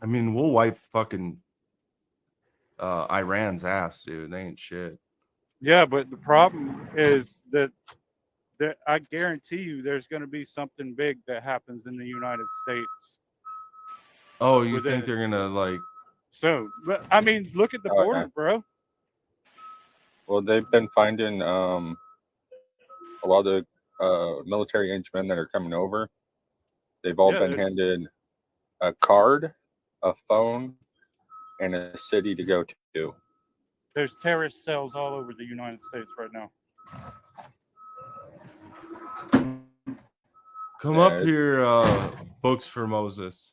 I mean, we'll wipe fucking Iran's ass, dude. They ain't shit. Yeah, but the problem is that I guarantee you there's going to be something big that happens in the United States. Oh, you think they're gonna like? So, but I mean, look at the border, bro. Well, they've been finding a lot of military henchmen that are coming over. They've all been handed a card, a phone, and a city to go to. There's terrorist cells all over the United States right now. Come up here, Books for Moses.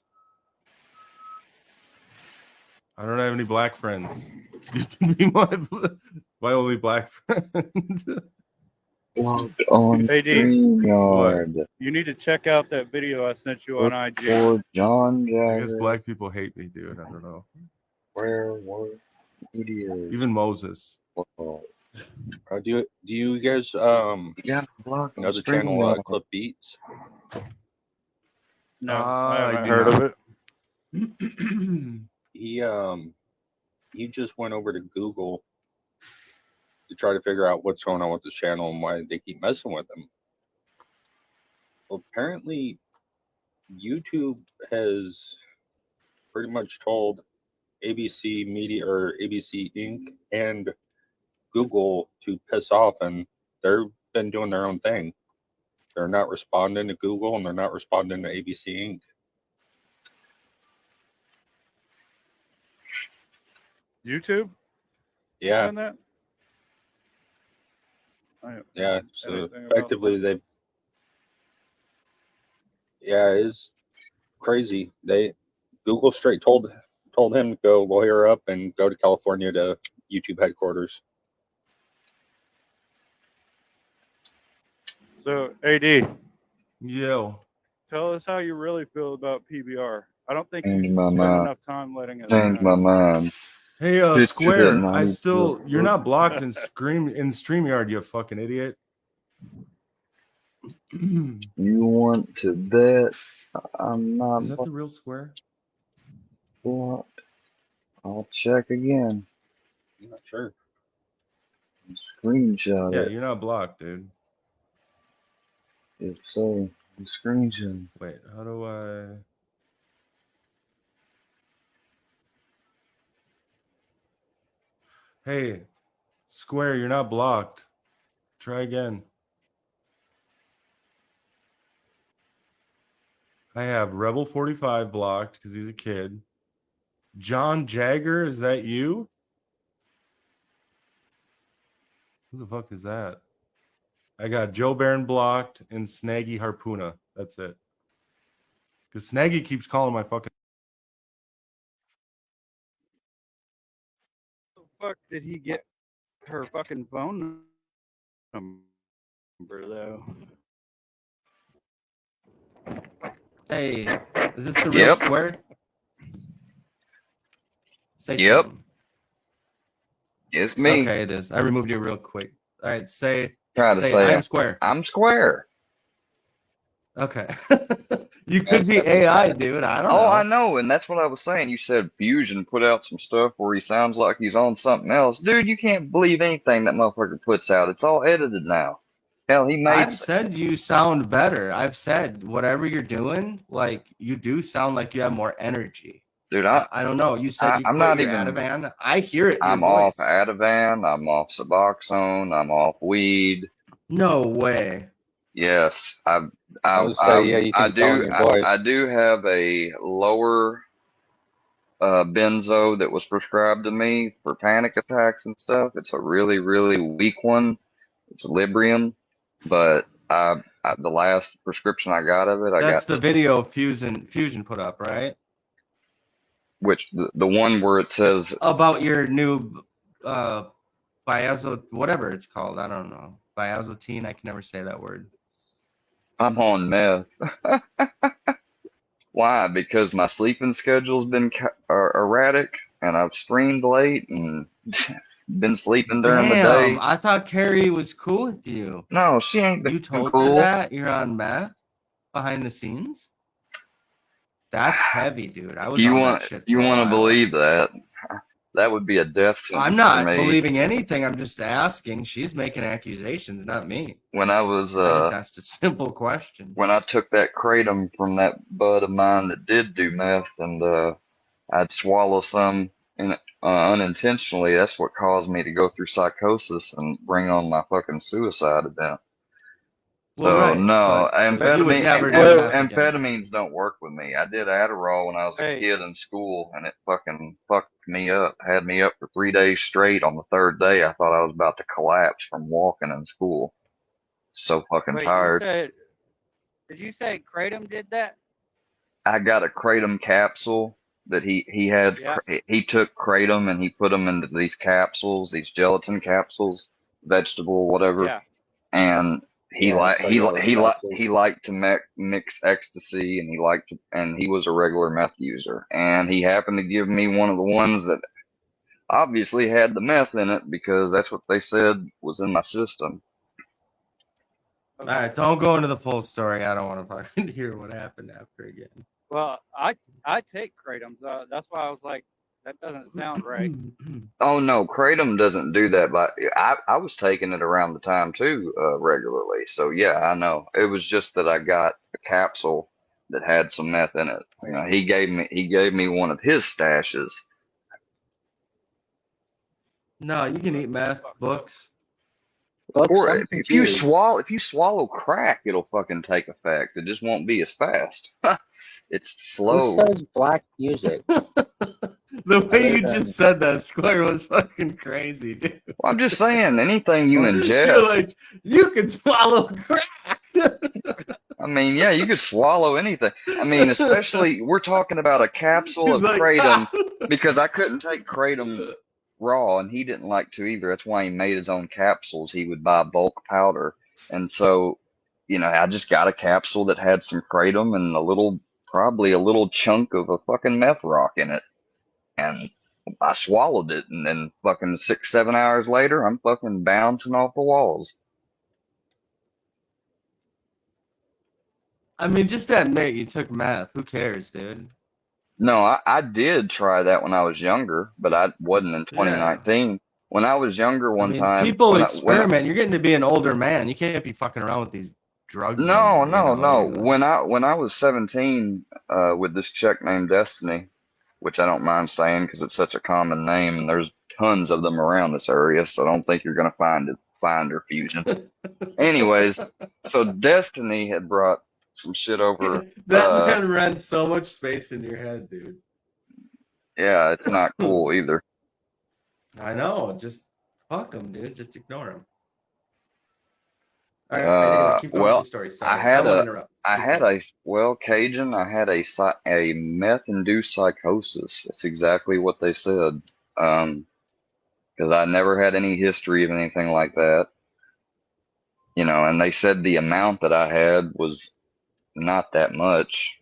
I don't have any black friends. You can be my only black friend. On Hey, StreamYard. You need to check out that video I sent you on IG. For John Jagger. I guess black people hate me, dude. I don't know. Where were idiots? Even Moses. Do you guys know the channel Clip Beats? No, I haven't heard of it. He just went over to Google to try to figure out what's going on with the channel and why they keep messing with him. Well, apparently YouTube has pretty much told ABC Media or ABC Inc. and Google to piss off, and they've been doing their own thing. They're not responding to Google and they're not responding to ABC Inc. YouTube? Yeah. That? Yeah. So effectively, it's crazy. Google straight told him to go lawyer up and go to California to YouTube headquarters. So, AD. Yo. Tell us how you really feel about PBR. I don't think you Change spend my mind. enough time letting us Change my mind. Hey, Square, you're not blocked in StreamYard, you fucking idiot. You want to bet I'm not? Is that the real Square? Blocked. I'll check again. I'm not sure. Screenshot Yeah, it. you're not blocked, dude. If so, screenshot. Wait, how do I? Hey, Square, you're not blocked. Try again. I have Rebel 45 blocked because he's a kid. John Jagger, is that you? Who the fuck is that? I got Joe Barron blocked and Snaggy Harpoona. That's it. Because Snaggy keeps calling my fucking. How the fuck did he get her fucking phone number, though? Hey, is this the real Square? Yep. It's me. Okay, it is. I removed you real quick. All right, say I'm Square. I'm Square. Okay. You could be AI, dude. I don't know. Oh, I know, and that's what I was saying. You said Fusion put out some stuff where he sounds like he's on something else. Dude, you can't believe anything that motherfucker puts out. It's all edited now. Hell, he made. I've said you sound better. I've said whatever you're doing, like you do sound like you have more energy. Dude, I don't know. You said you I'm quit not your even Ativan. I hear it. In I'm your off voice. Ativan. I'm off Suboxone. I'm off weed. No way. Yes, I do have a lower benzo that was prescribed to me for panic attacks and stuff. It's a really, really weak one. It's Librium, but the last prescription I got of it, That's the video Fusion put up, right? Which the one where it says about your new Biazo, whatever it's called. I don't know. Biazotine. I can never say that word. I'm on meth. Why? Because my sleeping schedule's been erratic, and I've streamed late and been sleeping during the day. I thought Carrie was cool with you. No, she ain't. You told cool. her that you're on meth behind the scenes. That's heavy, dude. I was You on want that shit. you for a want to while. believe that? That would be a death sentence I'm not for me. believing anything. I'm just asking. She's making accusations, not me. When I was I just asked a simple question. when I took that kratom from that bud of mine that did do meth, and I'd swallow some unintentionally. That's what caused me to go through psychosis and bring on my fucking suicide event. Well, So right, no, but so you would never do meth again. amphetamines don't work with me. I did Adderall when I was a Hey. kid in school, and it fucking fucked me up. Had me up for 3 days straight. On the third day, I thought I was about to collapse from walking in school. So fucking Wait, tired. did you say Kratom did that? I got a kratom capsule that he had. Yeah. He took kratom and he put them into these capsules, these gelatin capsules, vegetable whatever. Yeah. And he Yeah, like so he those li- he like capsules. he liked to mix ecstasy, and he was a regular meth user, and he happened to give me one of the ones that obviously had the meth in it because that's what they said was in my system. All right, don't go into the full story. I don't want to fucking hear what happened after again. Well, I take Kratom. That's why I was like, that doesn't sound right. Oh no, kratom doesn't do that. But I was taking it around the time too, regularly. So yeah, I know. It was just that I got a capsule that had some meth in it. You know, he gave me one of his stashes. No, you can eat meth, books. Look, Or I'm if you confused. swallow crack, it'll fucking take effect. It just won't be as fast. It's Who slow. says black music? The way you Other just said that, Square, was fucking crazy, dude. Well, I'm just saying, anything you You're ingest. like, you can swallow crack. I mean, yeah, you could swallow anything. I mean, especially we're talking about a capsule of kratom because I couldn't take kratom raw, and he didn't like to either. That's why he made his own capsules. He would buy bulk powder, and so, you know, I just got a capsule that had some kratom and probably a little chunk of a fucking meth rock in it, and I swallowed it, and then fucking 6, 7 hours later, I'm fucking bouncing off the walls. I mean, just to admit you took meth. Who cares, dude? No, I did try that when I was younger, but I wasn't in 2019. When I was younger, one time, people when I- experiment. You're getting to be an older man. You can't be fucking around with these drugs. No, and, no, you no. know. When I was 17, with this chick named Destiny, which I don't mind saying because it's such a common name, and there's tons of them around this area, so I don't think you're gonna find her fusion. Anyways, so Destiny had brought some shit over. That man ran so much space in your head, dude. Yeah, it's not cool either. I know. Just fuck him, dude. Just ignore him. All right, anyway, keep going well, with the story. Sorry, I had won't a- interrupt. I Keep had going. Cajun, I had a meth-induced psychosis. That's exactly what they said. Because I never had any history of anything like that. You know, and they said the amount that I had was not that much.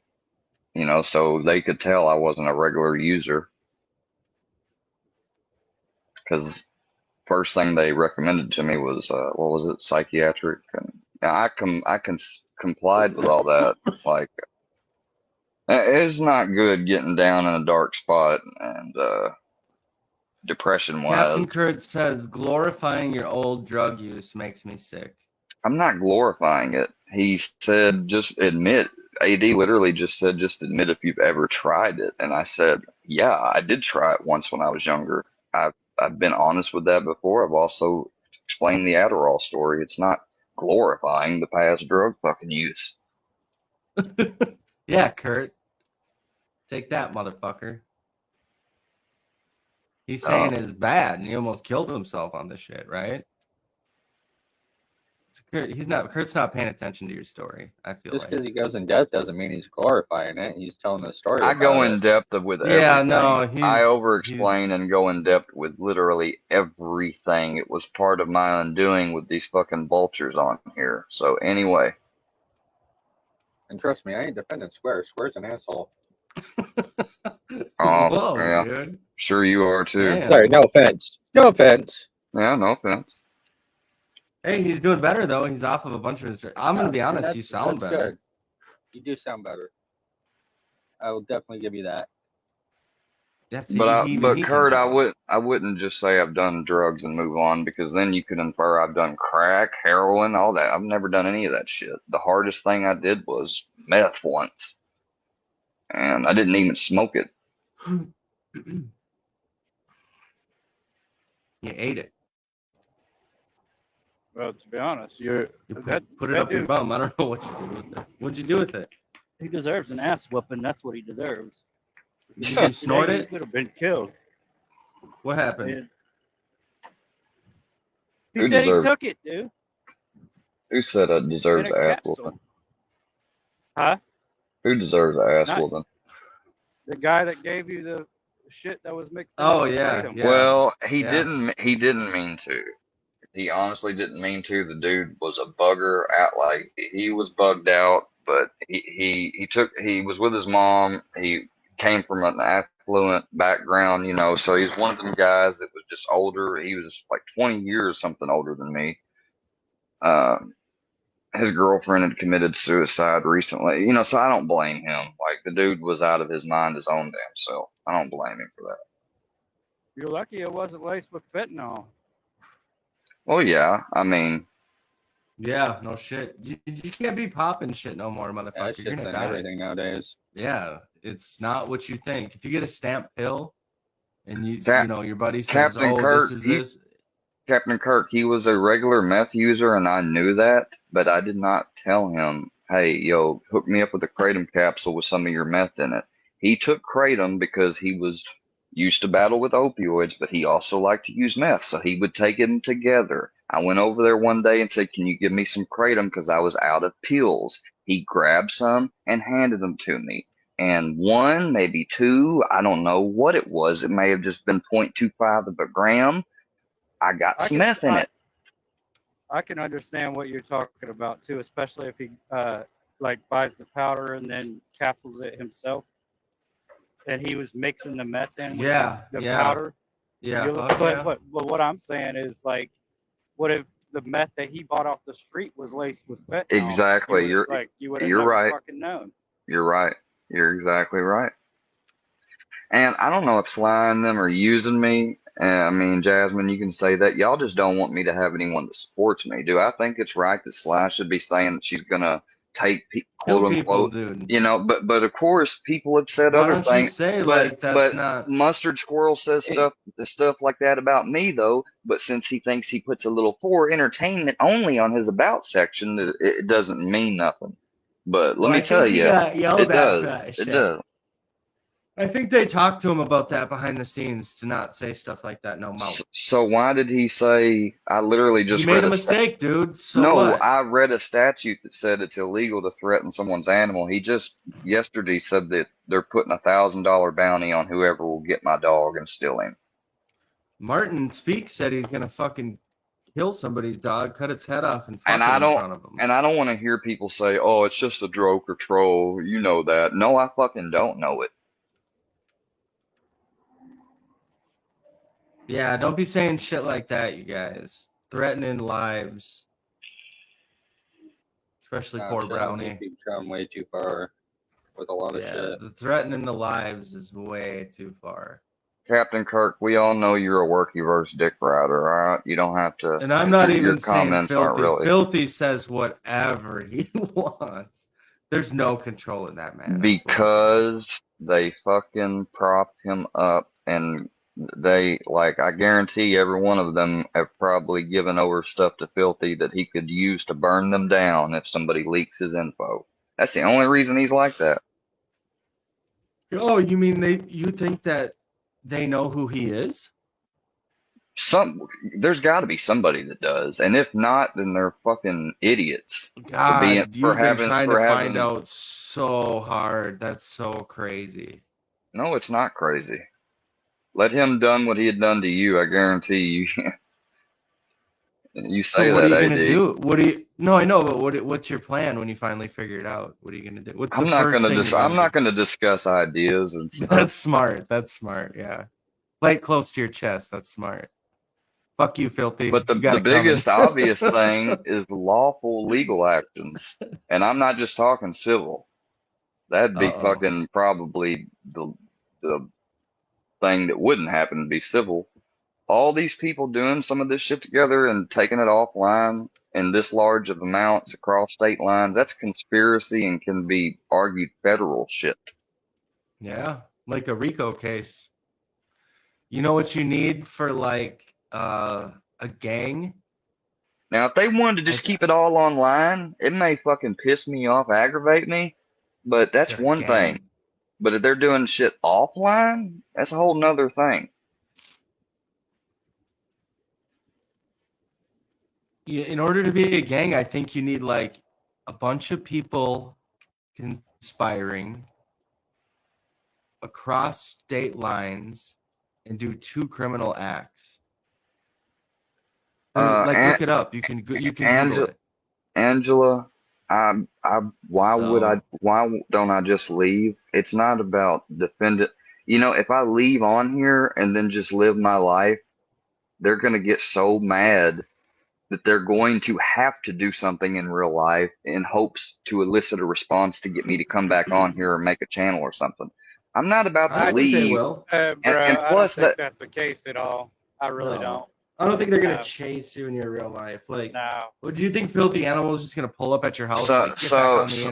You know, so they could tell I wasn't a regular user. Because first thing they recommended to me was what was it, psychiatric, and I complied with all that. Like, it's not good getting down in a dark spot and depression Captain wise. Kurt says glorifying your old drug use makes me sick. I'm not glorifying it. He said just admit. AD literally just said just admit if you've ever tried it, and I said yeah, I did try it once when I was younger. I've been honest with that before. I've also explained the Adderall story. It's not glorifying the past drug fucking use. Yeah, Kurt. Take that, motherfucker. He's saying it's bad, and he almost killed himself on this shit, right? Kurt's not paying attention to your story, I feel Just like. because he goes in depth doesn't mean he's glorifying it. He's telling the story. I go about in it. depth with everything. Yeah, no, I over-explain and go in depth with literally everything. It was part of my undoing with these fucking vultures on here. So anyway, And trust me, I ain't defending Square. Square's an asshole. Whoa, yeah, dude. sure you are too. Damn. Sorry, no offense. No offense. Yeah, no offense. Hey, he's doing better though. He's off of a bunch of his. I'm gonna be honest. You sound That's better. good. You do sound better. I will definitely give you that. Yeah, see, But even he can Kurt, do it. I wouldn't just say I've done drugs and move on, because then you could infer I've done crack, heroin, all that. I've never done any of that shit. The hardest thing I did was meth once, and I didn't even smoke it. You ate it. Well, to be honest, You that put it that up your dude- bum. I don't know what you did with it. What'd you do with it? He deserves an ass whooping. That's what he deserves. Did you snort he it? could have been killed. What happened? Man. He Who said deserves- he took it, dude. Who said it deserves In a ass capsule. whooping? Huh? Who deserves ass Not- whooping? The guy that gave you the shit that was mixed in Oh, with yeah, kratom. yeah. Well, Yeah. he didn't mean to. He honestly didn't mean to. The dude was a bugger at, like, he was bugged out, but he was with his mom. He came from an affluent background, you know, so he's one of them guys that was just older. He was like 20 years something older than me. His girlfriend had committed suicide recently, you know, so I don't blame him. Like, the dude was out of his mind, his own damn self. I don't blame him for that. You're lucky it wasn't laced with fentanyl. Well, yeah, I mean, Yeah, no shit. You can't be popping shit no more, That motherfucker. You're shit's gonna in die. everything nowadays. Yeah, it's not what you think. If you get a stamp pill and you Cap- you know your buddy says, Captain "Oh, Kirk, this is you- this," Captain Kirk, he was a regular meth user, and I knew that, but I did not tell him, hey, yo, hook me up with a kratom capsule with some of your meth in it. He took kratom because he was used to battle with opioids, but he also liked to use meth, so he would take them together. I went over there one day and said, can you give me some kratom, because I was out of pills. He grabbed some and handed them to me. And one, maybe two, I don't know what it was. It may have just been 0.25 of a gram. I got some meth in it. I can understand what you're talking about too, especially if he like buys the powder and then capsules it himself. And he was mixing the meth in with Yeah, the yeah. powder. yeah, You- fuck but, yeah. but what I'm saying is, like, what if the meth that he bought off the street was laced with fentanyl? Exactly. You would have you're never right. fucking known. You're right. You're exactly right. And I don't know if Sly and them are using me. I mean, Jasmine, you can say that. Y'all just don't want me to have anyone that supports me. Do I think it's right that Sly should be saying that she's gonna take Kill quote people, unquote, dude. you know? But of course, people have said Why other don't you things. say But like that's but not? Mustard Squirrel says stuff like that about me though. But since he thinks he puts a little for entertainment only on his about section, it doesn't mean nothing. But let Well, me I tell think he you, got yelled it at does. for that It shit. does. I think they talked to him about that behind the scenes to not say stuff like that no more. So why did he say? I literally just He made read a mistake, dude. So No, what? I read a statute that said it's illegal to threaten someone's animal. He just yesterday said that they're putting $1,000 bounty on whoever will get my dog and steal him. Martin Speak said he's gonna fucking kill somebody's dog, cut its head off, and fuck And it I in don't- front of him. And I don't want to hear people say, "Oh, it's just a joke or troll." You know that. No, I fucking don't know it. Yeah, don't be saying shit like that, you guys. Threatening lives. Especially Nah, poor shit, I think Brownie. You've gone way too far with a lot of Yeah, shit. the threatening the lives is way too far. Captain Kirk, we all know you're a worky verse dick rider, all right? You don't have to. And I'm not your even saying comments aren't filthy. really. Filthy says whatever he wants. There's no control in that man. I swear. Because they fucking prop him up, and they, like, I guarantee every one of them have probably given over stuff to Filthy that he could use to burn them down if somebody leaks his info. That's the only reason he's like that. Oh, you mean you think that they know who he is? There's got to be somebody that does, and if not, then they're fucking idiots. God, being- you've for been having- trying for to find having- out so hard. That's so crazy. No, it's not crazy. Let him done what he had done to you. I guarantee you. You say So what that, are you gonna AD. do? What do you? No, I know, but what's your plan when you finally figure it out? What are you gonna do? What's the I'm not first gonna thing you're I'm not do? gonna discuss ideas and stuff. That's smart. That's smart. Yeah, play it close to your chest. That's smart. Fuck you, Filthy. But the You got it biggest coming. obvious thing is lawful legal actions. And I'm not just talking civil. That'd be Uh-oh. fucking probably the thing that wouldn't happen to be civil. All these people doing some of this shit together and taking it offline in this large of amounts across state lines, that's conspiracy and can be argued federal shit. Yeah, like a RICO case. You know what you need for like a gang? Now, if they wanted to just keep it all online, it may fucking piss me off, aggravate me, but that's A one thing. gang. But if they're doing shit offline, that's a whole nother thing. In order to be a gang, I think you need like a bunch of people conspiring across state lines and do 2 criminal acts. Look it up. You can Google it. Angela, So- why don't I just leave? It's not about defending. You know, if I leave on here and then just live my life, they're going to get so mad that they're going to have to do something in real life in hopes to elicit a response to get me to come back on here and make a channel or something. I'm not about I to don't think they leave. will. Bro, and I plus don't think that- that's the case at all. I really No. don't. I don't think they're gonna No. chase you in your real life. Like, No. what do you think? Filthy Animal is just gonna pull up at your house? So, Like, get back so, on the so,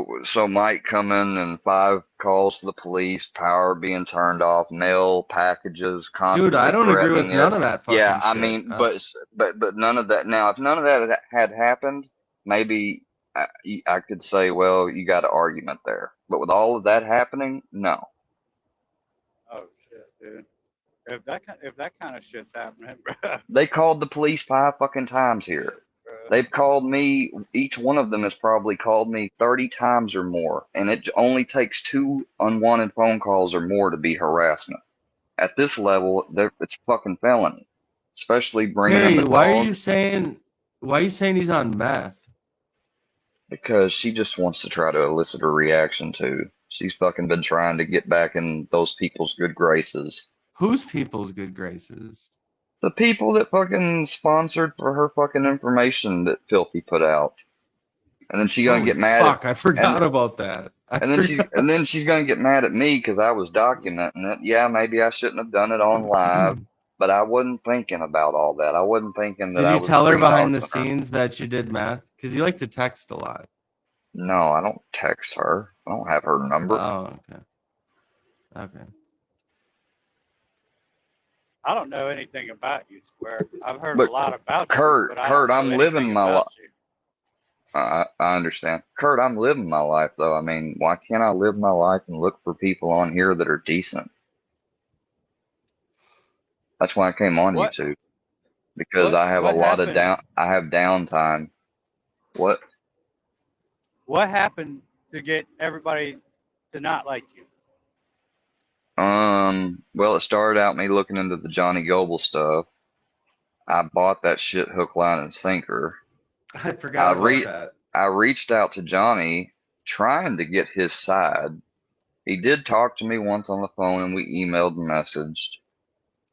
internet. so Mike coming and 5 calls to the police, power being turned off, mail packages, constantly Dude, I don't agree with threatening none it. of that fucking Yeah, I shit. mean, but none of that. Now, if none of that had happened, maybe I could say, well, you got an argument there. But with all of that happening, no. Oh shit, dude. If that kind of shit's happening, bro. They called the police 5 fucking times here. They've called me, each one of them has probably called me 30 times or more, and it only takes 2 unwanted phone calls or more to be harassment. At this level, it's fucking felony, especially bringing in Hey, the why are dog, you saying he's on meth? because she just wants to try to elicit a reaction too. She's fucking been trying to get back in those people's good graces. Whose people's good graces? The people that fucking sponsored for her fucking information that Filthy put out. And then she's gonna Holy get mad fuck, I forgot and- about that. and then she's gonna get mad at me because I was documenting it. Yeah, maybe I shouldn't have done it on live, but I wasn't thinking about all that. I wasn't thinking that Did I you was tell her bringing behind the dogs on her. scenes that you did meth? Because you like to text a lot. No, I don't text her. I don't have her number. Oh, okay. Okay. I don't know anything about you, Square. I've heard But a lot about Kurt, you. But I Kurt, don't know I'm living anything my about life. you. I understand. Kurt, I'm living my life though. I mean, why can't I live my life and look for people on here that are decent? That's why I came on What- YouTube. Because what- I have a what lot of happened? I have downtime. What? What happened to get everybody to not like you? Well, it started out me looking into the Johnny Goble stuff. I bought that shit hook, line, and sinker. I forgot about that. I reached out to Johnny trying to get his side. He did talk to me once on the phone and we emailed and messaged.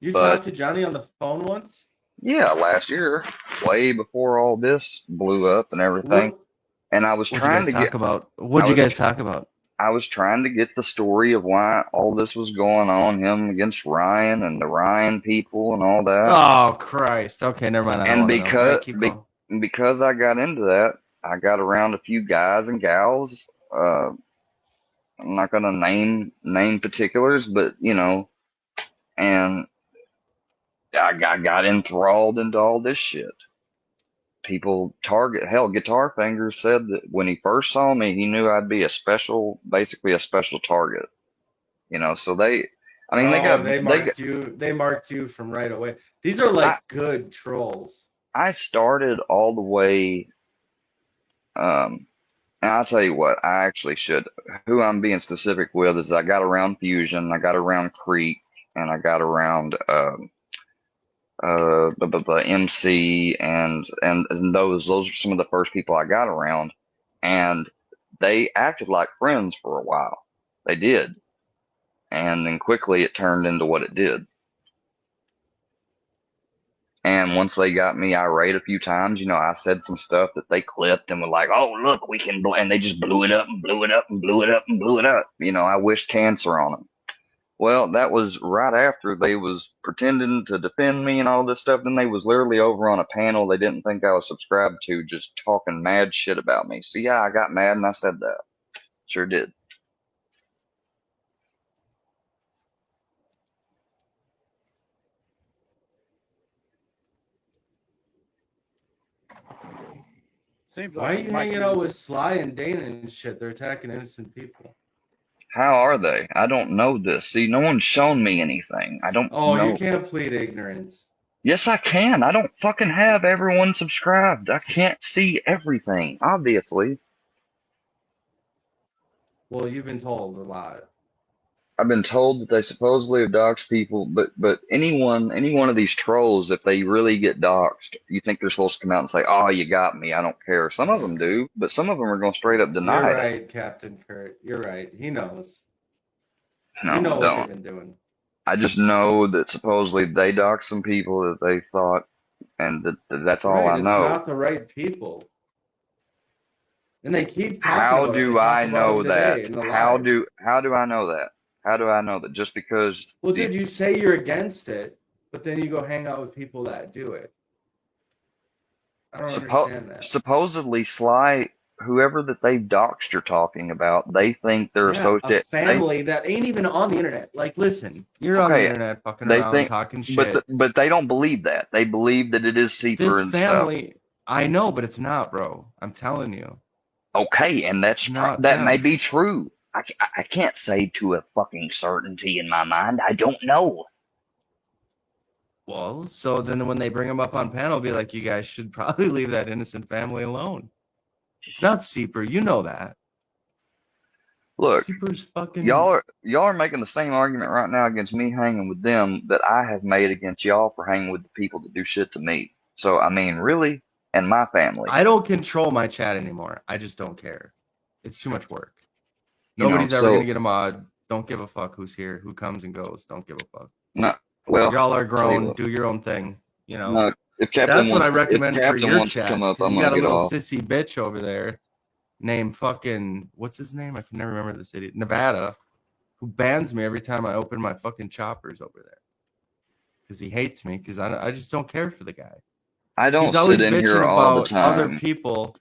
You but- talked to Johnny on the phone once? Yeah, last year, way before all this blew up and everything. What, And I was what'd you trying guys to talk get about? What'd I you was- guys talk about? I was trying to get the story of why all this was going on, him against Ryan and the Ryan people and all that. Oh Christ! Okay, never mind. I don't And wanna know. because- Yeah, keep going. And because I got into that, I got around a few guys and gals. I'm not gonna name particulars, but you know, and I got enthralled into all this shit. People Guitar Fingers said that when he first saw me, he knew I'd be basically a special target. You know, so they marked you from right away. These are like good trolls. I started all the way, and I'll tell you what, I actually should. Who I'm being specific with is I got around Fusion, I got around Creek, and I got around MC, and those are some of the first people I got around, and they acted like friends for a while. They did, and then quickly it turned into what it did. And once they got me irate a few times, you know, I said some stuff that they clipped and were like, "Oh, look, we can," and they just blew it up and blew it up and blew it up and blew it up. You know, I wished cancer on them. Well, that was right after they was pretending to defend me and all this stuff. Then they was literally over on a panel they didn't think I was subscribed to, just talking mad shit about me. So yeah, I got mad and I said that. Sure did. Seems Why are like you Mike hanging and- out with Sly and Dana and shit? They're attacking innocent people. How are they? I don't know this. See, no one's shown me anything. I don't Oh, know. you can't plead ignorance. Yes, I can. I don't fucking have everyone subscribed. I can't see everything, obviously. Well, you've been told a lot. I've been told that they supposedly have doxed people, but any one of these trolls, if they really get doxed, you think they're supposed to come out and say, "Oh, you got me. I don't care." Some of them do, but some of them are going to straight up deny You're it. right, Captain Kurt. You're right. He knows. No, you know I what don't. they've been doing. I just know that supposedly they doxed some people that they thought, and that's all Right, I know. It's not the right people. And they keep talking How about it. They do talk I about know it today that? in the How live. do I know that? How do I know that? Just because Well, dude, you say you're against it, but then you go hang out with people that do it. I don't understand that. supposedly Sly, whoever that they've doxed you're talking about, they think they're Yeah, associated. a family that ain't even on the internet. Like, listen, you're on the Okay, internet fucking they around think- talking shit. But they don't believe that. They believe that it is Seeper This and stuff. family, I know, but it's not, bro. I'm telling you. Okay, and that's It's not that may them. be true. I can't say to a fucking certainty in my mind. I don't know. Well, so then when they bring them up on panel, be like, you guys should probably leave that innocent family alone. It's not Seeper. You know that. Look, Seeper's fucking. y'all are making the same argument right now against me hanging with them that I have made against y'all for hanging with the people that do shit to me. So I mean, really, and my family. I don't control my chat anymore. I just don't care. It's too much work. You know, Nobody's ever so- gonna get a mod. Don't give a fuck who's here, who comes and goes. Don't give a fuck. No, well, Y'all are tell you grown. what. Do your own thing. You know. No, if Captain That's what I wants, recommend if for Captain your wants chat. to come up, 'Cause I'm you got gonna a get little off. sissy bitch over there named fucking what's his name? I can never remember the city. Nevada, who bans me every time I open my fucking choppers over there because he hates me because I just don't care for the guy. I don't He's always sit in bitching here all the about other time. people.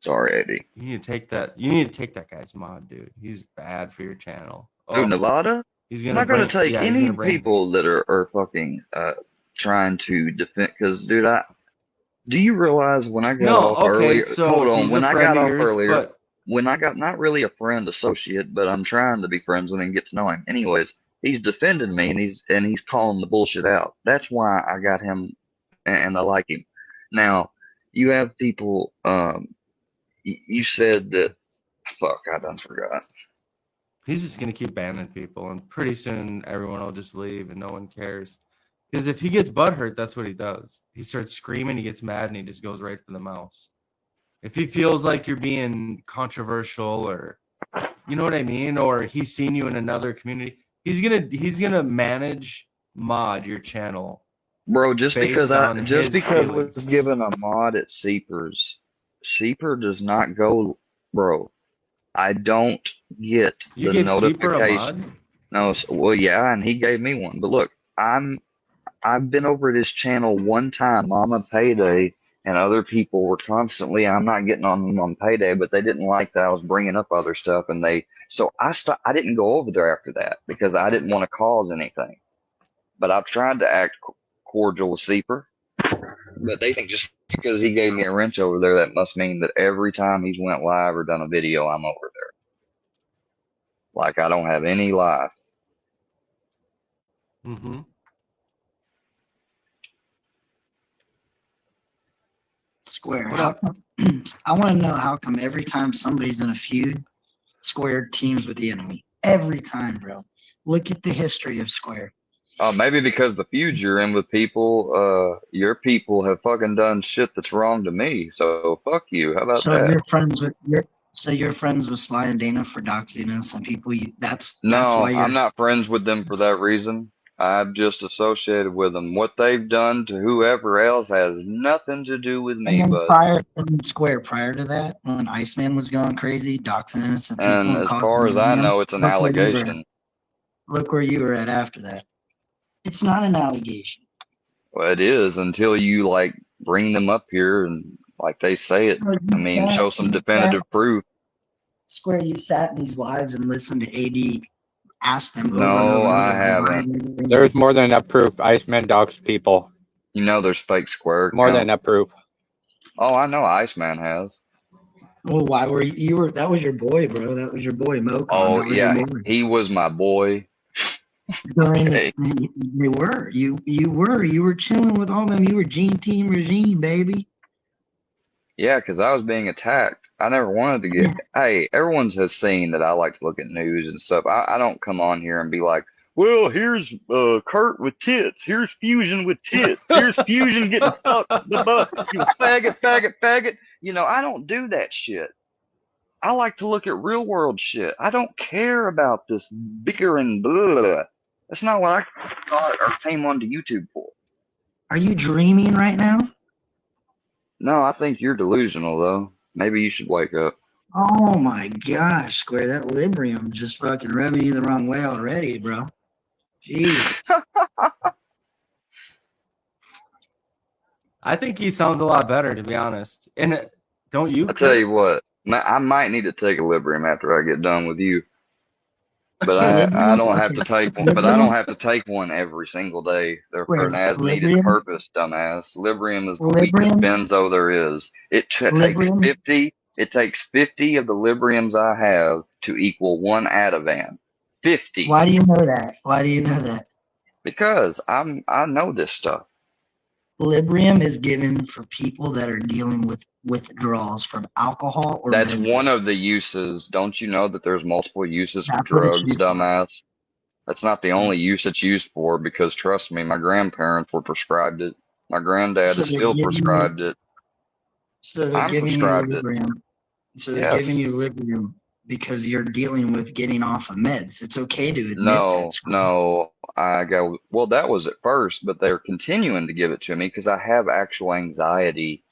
Sorry, Eddie. You need to take that. You need to take that guy's mod, dude. He's bad for your channel. Who, Nevada? He's I'm gonna not going to bring- take yeah, he's any gonna bring- people that are fucking trying to defend. Because, dude, do you realize when I got No, off okay. earlier? So Hold on. he's When a I friend got of off yours, earlier, but when I got not really a friend associate, but I'm trying to be friends with him and get to know him. Anyways, he's defending me and he's calling the bullshit out. That's why I got him and I like him. Now, you have people. You said that. Fuck, I done forgot. he's just gonna keep banning people, and pretty soon everyone will just leave, and no one cares. Because if he gets butthurt, that's what he does. He starts screaming, he gets mad, and he just goes right for the mouse. If he feels like you're being controversial, or you know what I mean, or he's seen you in another community, he's gonna manage mod your channel. Bro, just based because on I his feelings. was given a mod at Seepers, Seeper does not go, bro. I don't get You the gave Seeper a notification. mod? No, well, yeah, and he gave me one. But look, I've been over at his channel one time, Mama Payday, and other people were constantly. I'm not getting on them on Payday, but they didn't like that I was bringing up other stuff, and so I I didn't go over there after that because I didn't want to cause anything. But I've tried to act cordial with Seeper, but they think just because he gave me a wrench over there, that must mean that every time he's went live or done a video, I'm over there. Like I don't have any life. Mm-hmm. Square. What How up? come, I want to know how come every time somebody's in a feud, Square teams with the enemy. Every time, bro. Look at the history of Square. Maybe because the feuds you're in with people, your people have fucking done shit that's wrong to me. So fuck you. How about So that? you're friends with Sly and Dana for doxing innocent people. That's No, why you're I'm not friends with them for that reason. I'm just associated with them. What they've done to whoever else has nothing to do with me, And then but prior to that, when Iceman was going crazy, doxing innocent people and and as causing far as I mayhem, know, it's an look where you were at. allegation. Look where you were at after that. It's not an allegation. Well, it is until you like bring them up here and like they say it. No, I mean, show some definitive proof. Square, you sat in these lives and listened to AD ask them over and No, over and I over haven't. There's more than enough proof. Iceman dogs people. You know, there's fake square More than account. enough proof. Oh, I know Iceman has. Well, why were you were that was your boy, bro. That was your boy, Mocon. Oh That was yeah, your boy. he was my boy. During Hey. you were chilling with all them. You were Gene Team Regime, baby. Yeah, because I was being attacked. I never wanted to get. Hey, everyone has seen that I like to look at news and stuff. I don't come on here and be like, well, here's Kurt with tits. Here's Fusion with tits. Here's Fusion getting fucked the butt. You faggot. You know, I don't do that shit. I like to look at real world shit. I don't care about this bickering blah. That's not what I thought or came onto YouTube for. Are you dreaming right now? No, I think you're delusional though. Maybe you should wake up. Oh my gosh, Square, that Librium just fucking rubbing you the wrong way already, bro. Jeez. I think he sounds a lot better, to be honest. And don't you? I tell you what, I might need to take a Librium after I get done with you. But I don't have to take one. But I don't have to take one every single day. They're for an as-needed Librium? purpose, dumbass. Librium is the weakest Librium? benzo there is. It takes Librium? 50. It takes 50 of the Libriums I have to equal one Ativan. 50. Why do you know that? Why do you know that? Because I know this stuff. Librium is given for people that are dealing with withdrawals from alcohol or That's Librium. one of the uses. Don't you know that there's multiple uses for That's what it's drugs, used for. dumbass? That's not the only use it's used for because trust me, my grandparents were prescribed it. My granddad So is they're still giving you- prescribed it. So they're I'm giving you prescribed it. Librium. So they're Yes. giving you Librium because you're dealing with getting off of meds. It's okay to admit No, that. Square. no. I go, well, that was at first, but they're continuing to give it to me because I have actual anxiety.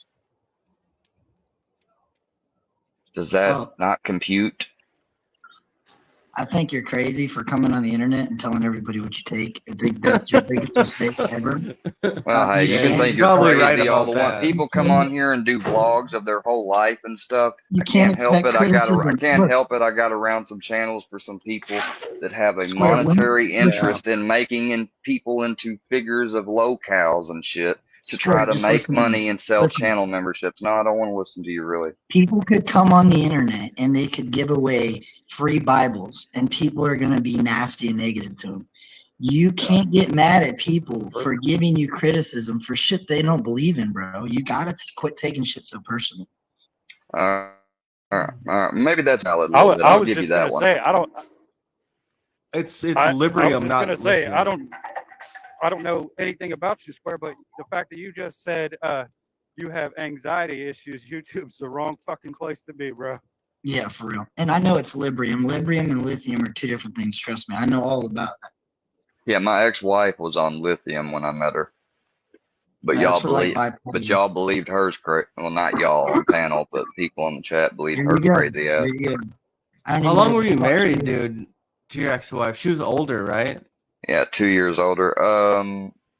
Does that Well- not compute? I think you're crazy for coming on the internet and telling everybody what you take. I think that's your biggest mistake ever. Well, hey, you Yeah, can he's think you're probably crazy right all the about one. that. People come on here and do vlogs of their whole life and stuff. You I can't help it. expect I criticism. can't Look, help it. I got around some channels for some people that have a Square, let me- monetary interest in making people into figures of locales and shit to try Square, to just make listen to me. money and sell Listen. channel memberships. No, I don't want to listen to you really. People could come on the internet and they could give away free Bibles, and people are going to be nasty and negative to them. You can't get mad at people for giving you criticism for shit they don't believe in, bro. You got to quit taking shit so personal. All right. Maybe that's valid. I, Bit. I I'll was give just you that gonna one. say I don't. It's I Librium, was not gonna say lithium. I don't know anything about you, Square, but the fact that you just said you have anxiety issues, YouTube's the wrong fucking place to be, bro. Yeah, for real. And I know it's Librium. Librium and lithium are two different things. Trust me, I know all about that. Yeah, my ex-wife was on lithium when I met her. But That's y'all for, like, believe, bipolar. but y'all believed hers correct. Well, not y'all on the panel, but people on the chat believed There her you go. crazy There ass. you go. I don't How even long know were you what the fuck married, she is. dude, to your ex-wife? She was older, right? Yeah, 2 years older.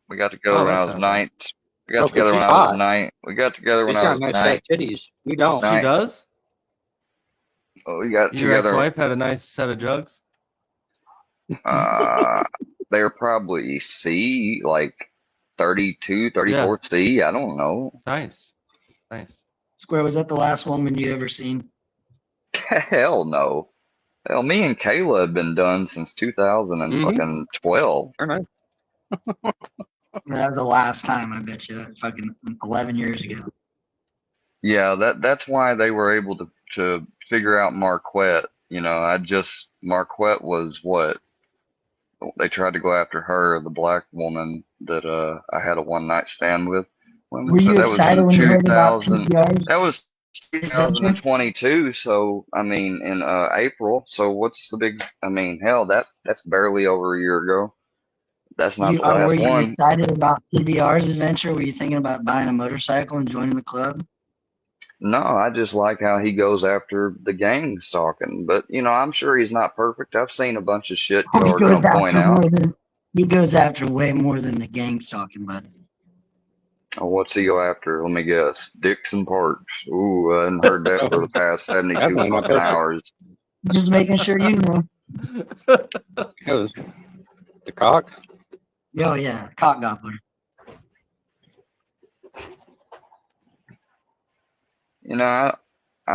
We got together Oh, when I that's was not nine. We got Oh, together when she's I was hot. nine. We got together when She's I was got nice nine. fat titties. We don't. Nice. She does? We got Your together. ex-wife had a nice set of jugs? They were probably C, like 32, 34 C. I don't know. Nice. Nice. Square, was that the last woman you ever seen? Hell no. Hell, me and Kayla have been done since 2012. Very nice. That was the last time, I bet you. Fucking 11 years ago. Yeah, that's why they were able to figure out Marquette. You know, Marquette was what? They tried to go after her, the black woman that I had a one night stand with. When Were was you that? That was excited in when you heard about 2000. PPRs? That was 2022. So I mean, in April. So what's the big? I mean, hell, that's barely over a year ago. That's not the Were last you one. excited about PBR's adventure? Were you thinking about buying a motorcycle and joining the club? No, I just like how he goes after the gang stalking. But I'm sure he's not perfect. I've seen a bunch of shit Oh, y'all are gonna point out. he goes after way more than the gang stalking, bud. Oh, what's he go after? Let me guess. Dixon Parks. Ooh, I hadn't heard that for the past 72 Definitely not fucking that. hours. Just making sure you know. Because the cock. Oh yeah, cock gobbler. I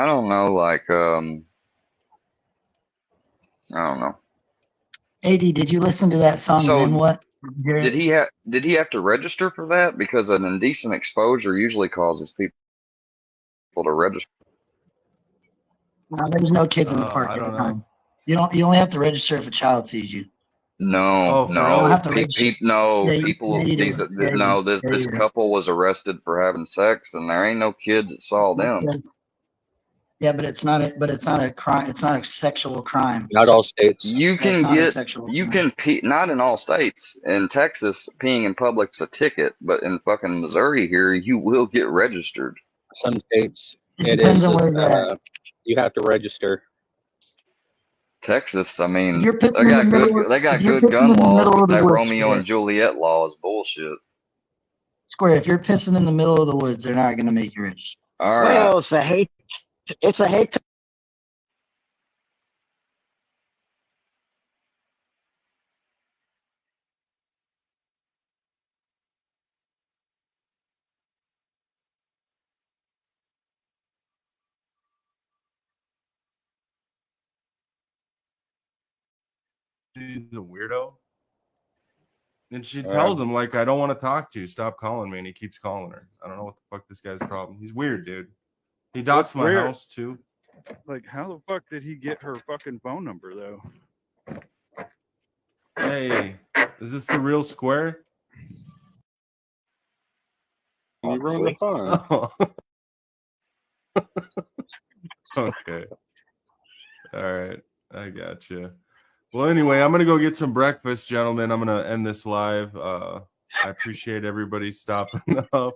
don't know, like, I don't know. AD, did you listen to that song? So, Then what? did he have to register for that? Because an indecent exposure usually causes people to register. No, there's no kids in the park I every don't know. time. You only have to register if a child sees you. No, Oh, for You don't real? have to register. no, Yeah, people. you do. These, Yeah, you no, do. this couple was arrested for having sex, and there ain't no kids that saw them. Yeah, but it's not a crime. It's not a sexual crime. Not all states. You It's can not a get, sexual you crime. can pee, not in all states. In Texas, peeing in public's a ticket, but in fucking Missouri here, you will get registered. Some states It it depends is. on where you're at. You have to register. Texas, I If mean, you're they pissing in the got middle, good, they if got you're good pissing gun in the laws, middle but of the that woods, Romeo and Juliet law is bullshit. Square, if you're pissing in the middle of the woods, they're not going to make you register. All right. Well, it's a hate. It's a hate. He's a weirdo. And she Yeah. tells him, like, I don't want to talk to you. Stop calling me. And he keeps calling her. I don't know what the fuck this guy's problem. He's weird, dude. He doxed What's my weird? house too. Like, how the fuck did he get her fucking phone number though? Hey, is this the real Square? You ruined the fun. Oh. Okay. All right. I got you. Well, anyway, I'm gonna go get some breakfast, gentlemen. I'm gonna end this live. I appreciate everybody stopping up.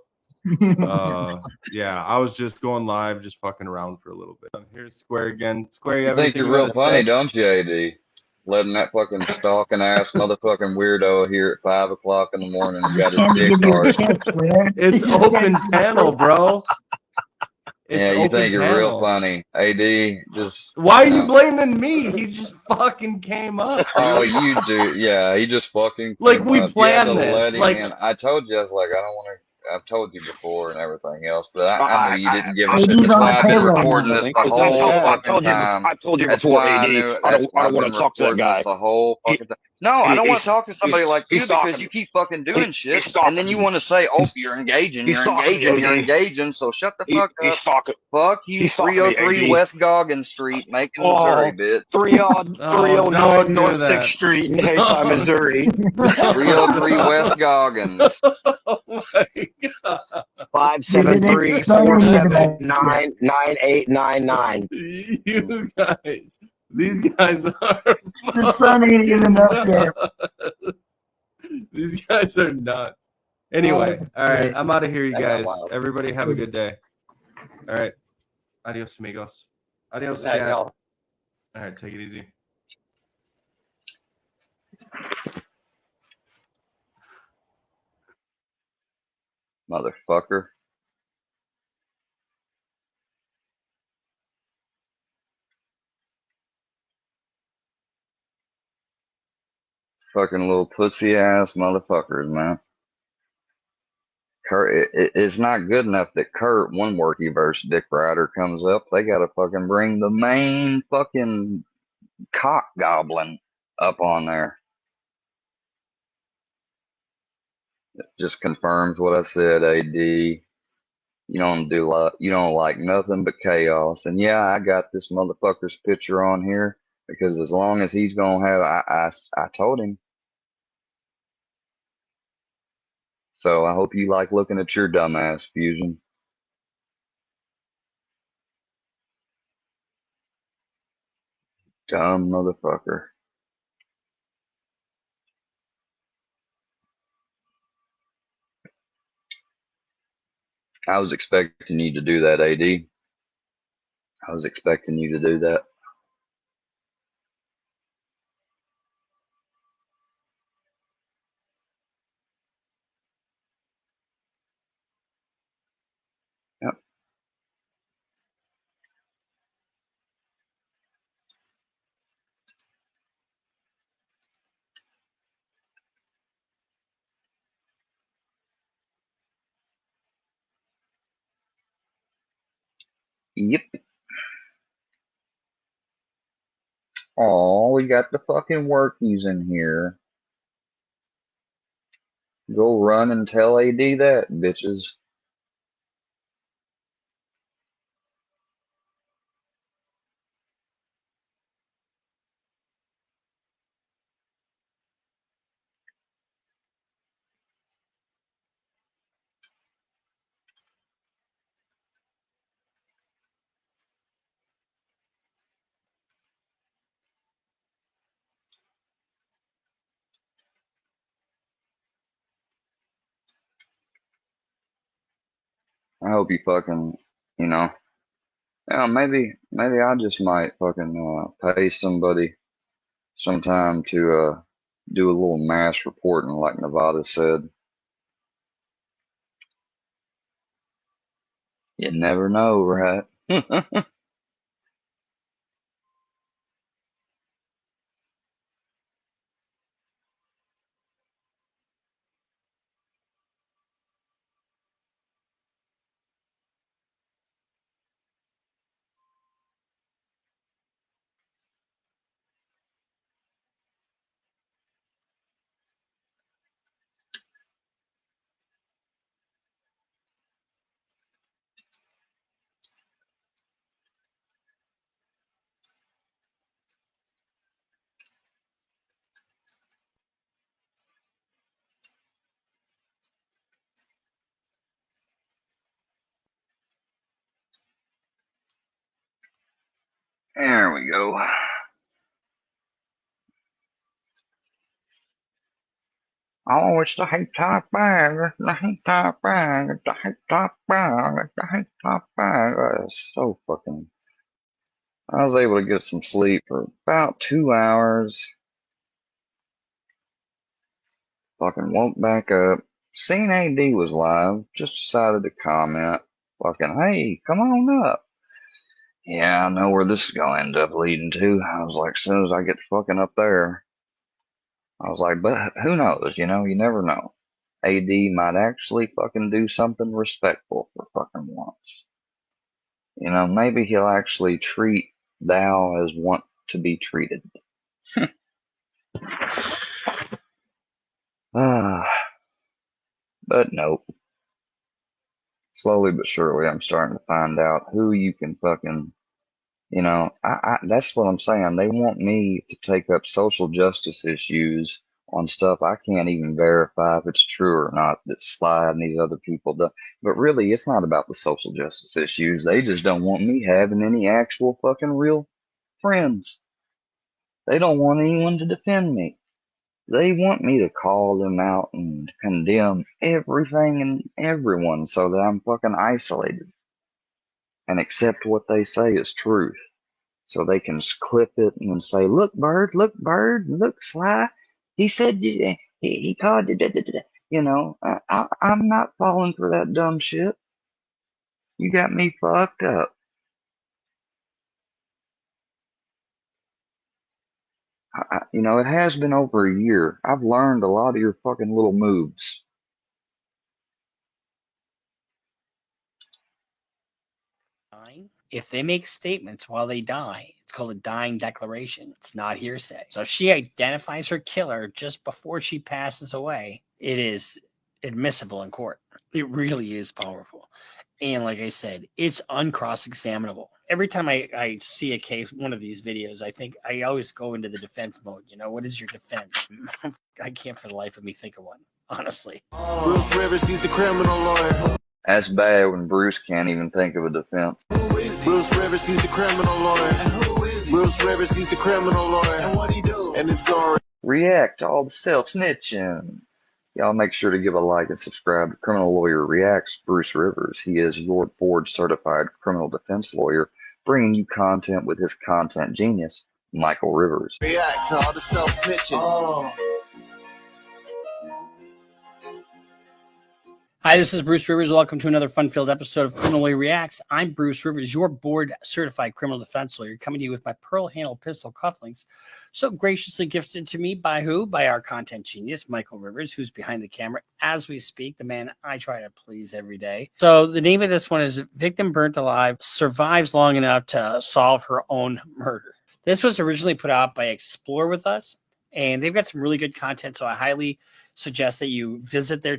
Yeah, I was just going live, just fucking around for a little bit. Here's Square again. Square, you You have think anything you're real wanna funny, say? don't you, AD? Letting that fucking stalking ass motherfucking weirdo here at 5 o'clock in the morning and got his Can't dick give you a hard. kiss, Square. It's open panel, bro. It's Yeah, you open think you're real panel. funny, AD? Just Why are you you know. blaming me? He just fucking came up. Oh, Dude. you do? Yeah, he just fucking Like, came we up. You had to planned this, let him like- in. I told you, I was like, I don't want to. I've told you before and everything else, but I I- knew you didn't give a I- shit. AD's That's on why the I've been payroll recording now. this the I whole told fucking time. I told you That's before, why I AD. knew. I That's don't why I've want been to talk to that recording this guy. the whole fucking time. No, I don't want to talk to somebody like you he's because stalking you keep fucking doing shit, he's stalking and then you me. want to say, "Oh, you're engaging, He's you're stalking me, engaging, you're AD. engaging." So shut the fuck He's up. stalking. Fuck you, He's stalking me, 303 AD. West Goggins Street, Macon, Oh, Missouri, bitch. 309 don't do North that. 6th Street in Haytime, Missouri. 303 West Goggins. Oh my god. 573-479-9899. You guys. These guys are The sun ain't even up yet. These guys are nuts. Anyway, all right. I'm out of here, you That got guys. wild. Everybody have a good day. All right. Adios, amigos. Adios, Good night, chat. y'all. All right, take it easy. Motherfucker. Fucking little pussy ass motherfuckers, man. Kurt, it's not good enough that Kurt, one worky verse Dick Rider comes up. They gotta fucking bring the main fucking cock goblin up on there. It just confirms what I said, AD. You don't like nothing but chaos. And yeah, I got this motherfucker's picture on here because as long as he's gonna have, I told him. So I hope you like looking at your dumbass, Fusion. Dumb motherfucker. I was expecting you to do that, AD. I was expecting you to do that. Yep. Yep. Oh, we got the fucking workies in here. Go run and tell AD that, bitches. I hope you fucking, you know, yeah, maybe I just might fucking pay somebody sometime to do a little mass reporting like Nevada said. You never know, right? There we go. Oh, it's the heat top bag, it's the heat top bag, it's the heat top bag, it's the heat top bag. It's so fucking. I was able to get some sleep for about 2 hours. Fucking woke back up. Seen AD was live. Just decided to comment. Fucking, hey, come on up. Yeah, I know where this is gonna end up leading to. I was like, as soon as I get fucking up there, I was like, but who knows? You know, you never know. AD might actually fucking do something respectful for fucking once. You know, maybe he'll actually treat Thou as want to be treated. But nope. Slowly but surely, I'm starting to find out who you can fucking, you know, that's what I'm saying. They want me to take up social justice issues on stuff I can't even verify if it's true or not, that Sly and these other people do. But really, it's not about the social justice issues. They just don't want me having any actual fucking real friends. They don't want anyone to defend me. They want me to call them out and condemn everything and everyone so that I'm fucking isolated and accept what they say is truth. So they can clip it and say, look, Bird, look, Sly. He said, he called it, you know, I'm not falling for that dumb shit. You got me fucked up. You know, it has been over a year. I've learned a lot of your fucking little moves. If they make statements while they die, it's called a dying declaration. It's not hearsay. So if she identifies her killer just before she passes away, it is admissible in court. It really is powerful. And like I said, it's uncross-examinable. Every time I see a case, one of these videos, I always go into the defense mode. You know, what is your defense? I can't for the life of me think of one, honestly. Bruce Rivers, he's the criminal lawyer. That's bad when Bruce can't even think of a defense. Bruce Rivers, he's the criminal lawyer. Bruce Rivers, he's the criminal lawyer. And what he do? And it's going. React to all the self-snitching. Y'all make sure to give a like and subscribe to Criminal Lawyer Reacts. Bruce Rivers. He is your board certified criminal defense lawyer, bringing you content with his content genius, Michael Rivers. React to all the self-snitching. Hi, this is Bruce Rivers. Welcome to another fun-filled episode of Criminal Lawyer Reacts. I'm Bruce Rivers, your board-certified criminal defense lawyer, coming to you with my pearl handle pistol cufflinks, so graciously gifted to me by who? By our content genius, Michael Rivers, who's behind the camera as we speak, the man I try to please every day. So the name of this one is Victim Burnt Alive Survives Long Enough to Solve Her Own Murder. This was originally put out by Explore With Us, and they've got some really good content, so I highly suggest that you visit their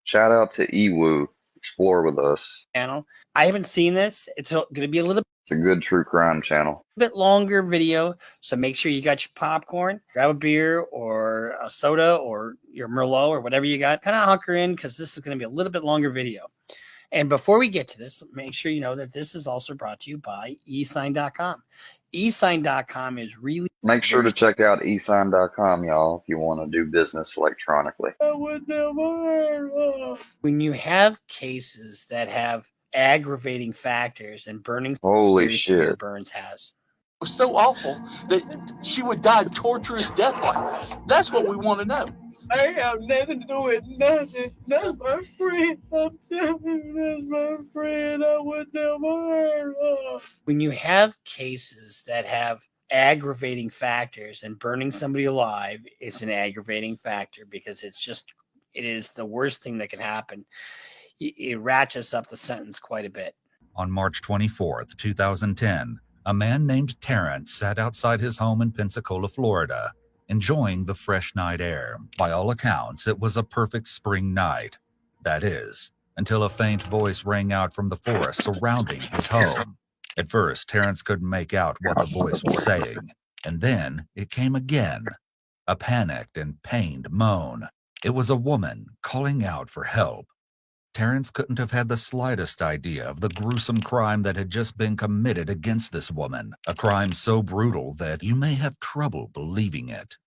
Shout out to Ewu. Explore With Us. channel. I haven't seen this. It's going to be a little It's a good true crime channel. bit longer video, so make sure you got your popcorn, grab a beer or a soda or your Merlot or whatever you got. Kind of hunker in because this is going to be a little bit longer video. And before we get to this, make sure you know that this is also brought to you by eSign.com. eSign.com is really Make sure to check out esign.com, y'all, if you want to do business electronically. when you have cases that have aggravating factors and burning Holy very severe shit. burns has. It was so awful that she would die a torturous death like this. That's what we want to know. I have nothing to do with nothing. That's my friend. I'm telling you, that's my friend. I would never hurt her. When you have cases that have aggravating factors and burning somebody alive is an aggravating factor because it is the worst thing that can happen. It ratchets up the sentence quite a bit. On March 24th, 2010, a man named Terrence sat outside his home in Pensacola, Florida, enjoying the fresh night air. By all accounts, it was a perfect spring night. That is, until a faint voice rang out from the forest surrounding his home. At first, Terrence couldn't make out what the voice was saying, and then it came again, a panicked and pained moan. It was a woman calling out for help. Terrence couldn't have had the slightest idea of the gruesome crime that had just been committed against this woman, a crime so brutal that you may have trouble believing it.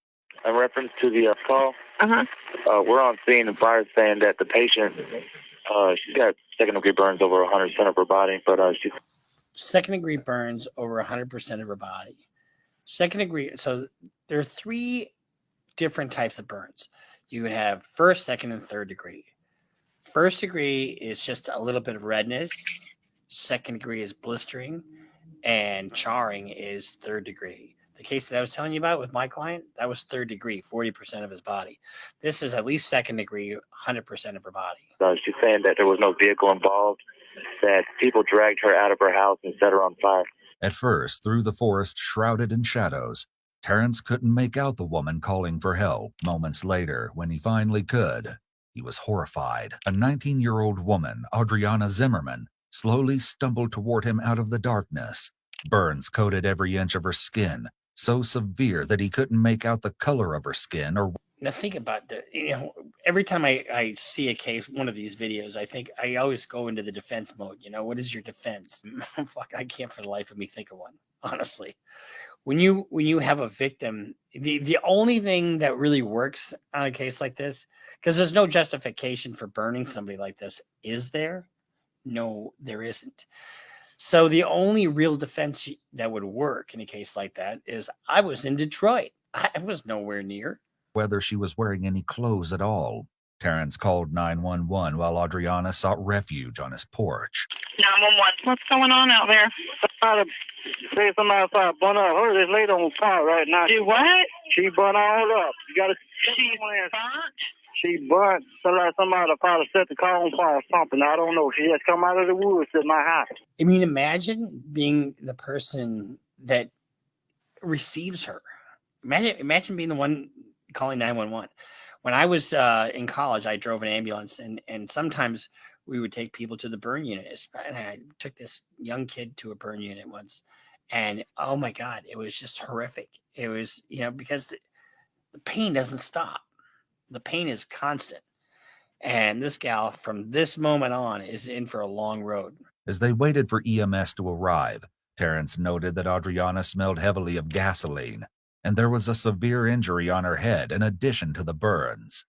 In reference to the call, we're on scene and prior saying that the patient, she's got second-degree burns over 100% of her body, but she's... Second-degree burns over 100% of her body. Second-degree, so there are three different types of burns. You would have first, second, and third degree. First degree is just a little bit of redness. Second degree is blistering, and charring is third degree. The case that I was telling you about with my client, that was third degree, 40% of his body. This is at least second degree, 100% of her body. She's saying that there was no vehicle involved, that people dragged her out of her house and set her on fire. At first, through the forest shrouded in shadows, Terrence couldn't make out the woman calling for help. Moments later, when he finally could, he was horrified. A 19-year-old woman, Adriana Zimmerman, slowly stumbled toward him out of the darkness. Burns coated every inch of her skin, so severe that he couldn't make out the color of her skin or... Now think about that. Every time I see a case, one of these videos, I always go into the defense mode. What is your defense? Fuck, I can't for the life of me think of one, honestly. When you have a victim, the only thing that really works on a case like this, because there's no justification for burning somebody like this, is there? No, there isn't. So the only real defense that would work in a case like that is I was in Detroit. I was nowhere near. whether she was wearing any clothes at all. Terrence called 911 while Adriana sought refuge on his porch. 911. What's going on out there? Say somebody outside burn up. Her, this lady on fire right now. Do what? She burnt all up. You gotta. She burnt? She burnt. Somebody probably set the car on fire or something. I don't know. She just come out of the woods at my house. I mean, imagine being the person that receives her. Imagine being the one calling 911. When I was in college, I drove an ambulance, and sometimes we would take people to the burn unit. And I took this young kid to a burn unit once, and oh my God, it was just horrific. It was, because the pain doesn't stop. The pain is constant. And this gal, from this moment on, is in for a long road. As they waited for EMS to arrive, Terrence noted that Adriana smelled heavily of gasoline, and there was a severe injury on her head in addition to the burns.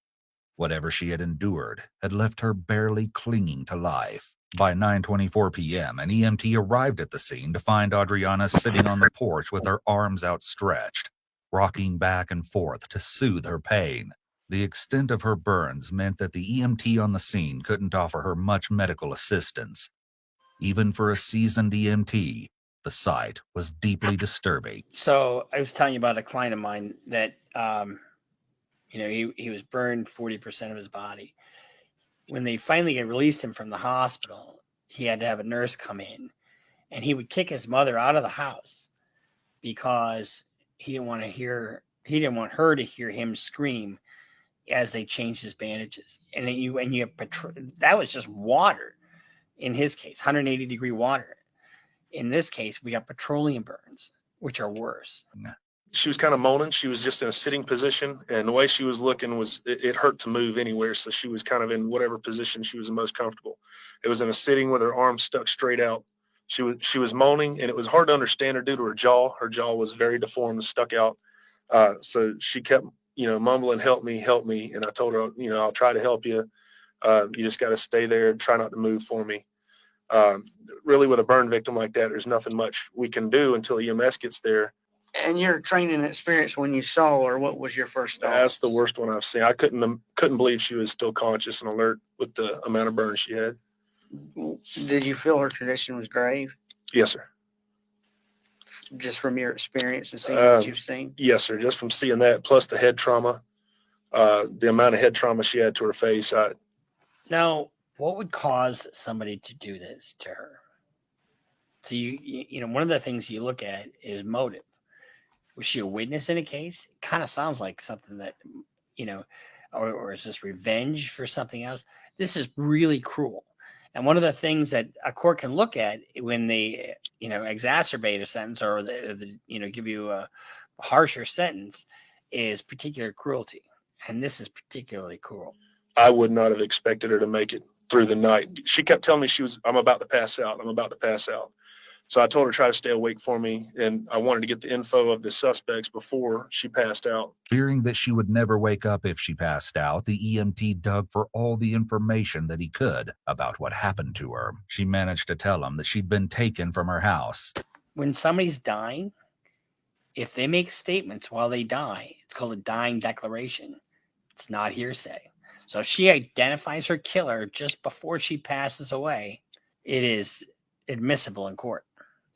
Whatever she had endured had left her barely clinging to life. By 9:24 p.m., an EMT arrived at the scene to find Adriana sitting on the porch with her arms outstretched, rocking back and forth to soothe her pain. The extent of her burns meant that the EMT on the scene couldn't offer her much medical assistance. Even for a seasoned EMT, the sight was deeply disturbing. So I was telling you about a client of mine that, he was burned 40% of his body. When they finally released him from the hospital, he had to have a nurse come in, and he would kick his mother out of the house because he didn't want her to hear him scream as they changed his bandages. And that was just water. In his case, 180-degree water. In this case, we got petroleum burns, which are worse. She was kind of moaning. She was just in a sitting position, and the way she was looking it hurt to move anywhere. So she was kind of in whatever position she was the most comfortable. It was in a sitting with her arms stuck straight out. She was moaning, and it was hard to understand her due to her jaw. Her jaw was very deformed and stuck out. So she kept, mumbling, help me. And I told her, I'll try to help you. You just got to stay there and try not to move for me. Really, with a burn victim like that, there's nothing much we can do until EMS gets there. And your training experience when you saw her, what was your first thought? That's the worst one I've seen. I couldn't believe she was still conscious and alert with the amount of burns she had. Did you feel her condition was grave? Yes, sir. Just from your experience and seeing what you've seen? Yes, sir. Just from seeing that, plus the head trauma, the amount of head trauma she had to her face. Now, what would cause somebody to do this to her? So one of the things you look at is motive. Was she a witness in a case? It kind of sounds like something that, or is this revenge for something else? This is really cruel. And one of the things that a court can look at when they, exacerbate a sentence or give you a harsher sentence is particular cruelty. And this is particularly cruel. I would not have expected her to make it through the night. She kept telling me I'm about to pass out. I'm about to pass out. So I told her, try to stay awake for me. And I wanted to get the info of the suspects before she passed out. Fearing that she would never wake up if she passed out, the EMT dug for all the information that he could about what happened to her. She managed to tell him that she'd been taken from her house. When somebody's dying, if they make statements while they die, it's called a dying declaration. It's not hearsay. So if she identifies her killer just before she passes away, it is admissible in court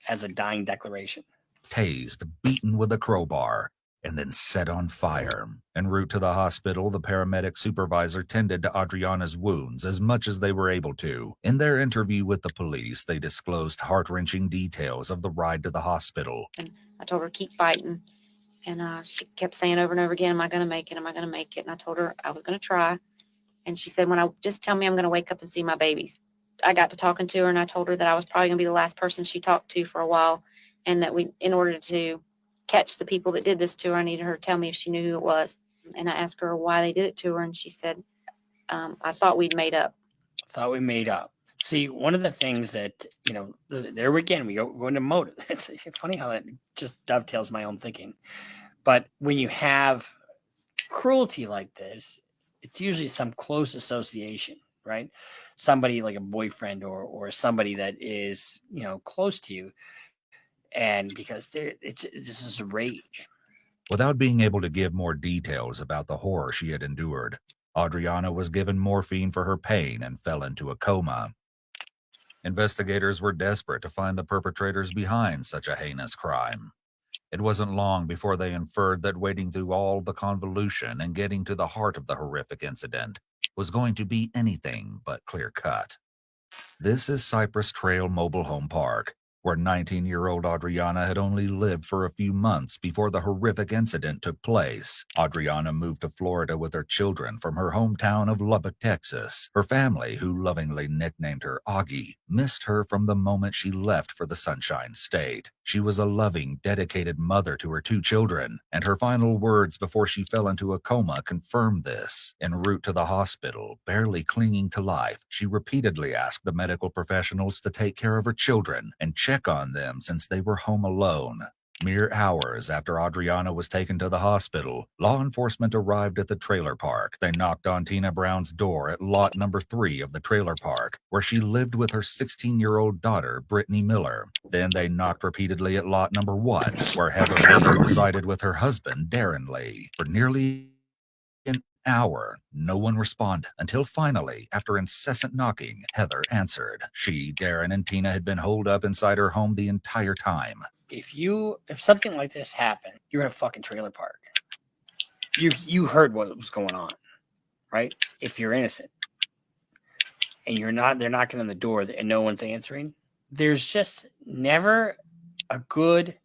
as a dying declaration. Tased, beaten with a crowbar, and then set on fire. En route to the hospital, the paramedic supervisor tended to Adriana's wounds as much as they were able to. In their interview with the police, they disclosed heart-wrenching details of the ride to the hospital. And I told her, keep fighting. And she kept saying over and over again, am I going to make it? Am I going to make it? And I told her I was going to try. And she said, just tell me I'm going to wake up and see my babies. I got to talking to her, and I told her that I was probably going to be the last person she talked to for a while, and that in order to catch the people that did this to her, I needed her to tell me if she knew who it was. And I asked her why they did it to her, and she said, I thought we'd made up. Thought we made up. See, one of the things that, there again, we go into motive. It's funny how that just dovetails my own thinking. But when you have cruelty like this, it's usually some close association, right? Somebody like a boyfriend or somebody that is, close to you. And because it's just a rage. Without being able to give more details about the horror she had endured, Adriana was given morphine for her pain and fell into a coma. Investigators were desperate to find the perpetrators behind such a heinous crime. It wasn't long before they inferred that wading through all the convolution and getting to the heart of the horrific incident was going to be anything but clear-cut. This is Cypress Trail Mobile Home Park, where 19-year-old Adriana had only lived for a few months before the horrific incident took place. Adriana moved to Florida with her children from her hometown of Lubbock, Texas. Her family, who lovingly nicknamed her Augie, missed her from the moment she left for the Sunshine State. She was a loving, dedicated mother to her 2 children, and her final words before she fell into a coma confirmed this. En route to the hospital, barely clinging to life, she repeatedly asked the medical professionals to take care of her children and check on them since they were home alone. Mere hours after Adriana was taken to the hospital, law enforcement arrived at the trailer park. They knocked on Tina Brown's door at lot number 3 of the trailer park, where she lived with her 16-year-old daughter, Brittany Miller. Then they knocked repeatedly at lot number 1, where Heather Lee resided with her husband, Darren Lee. For nearly an hour, no one responded until finally, after incessant knocking, Heather answered. She, Darren, and Tina had been holed up inside her home the entire time. If something like this happened, you're in a fucking trailer park. You heard what was going on, right? If you're innocent and they're knocking on the door and no one's answering, there's just never a good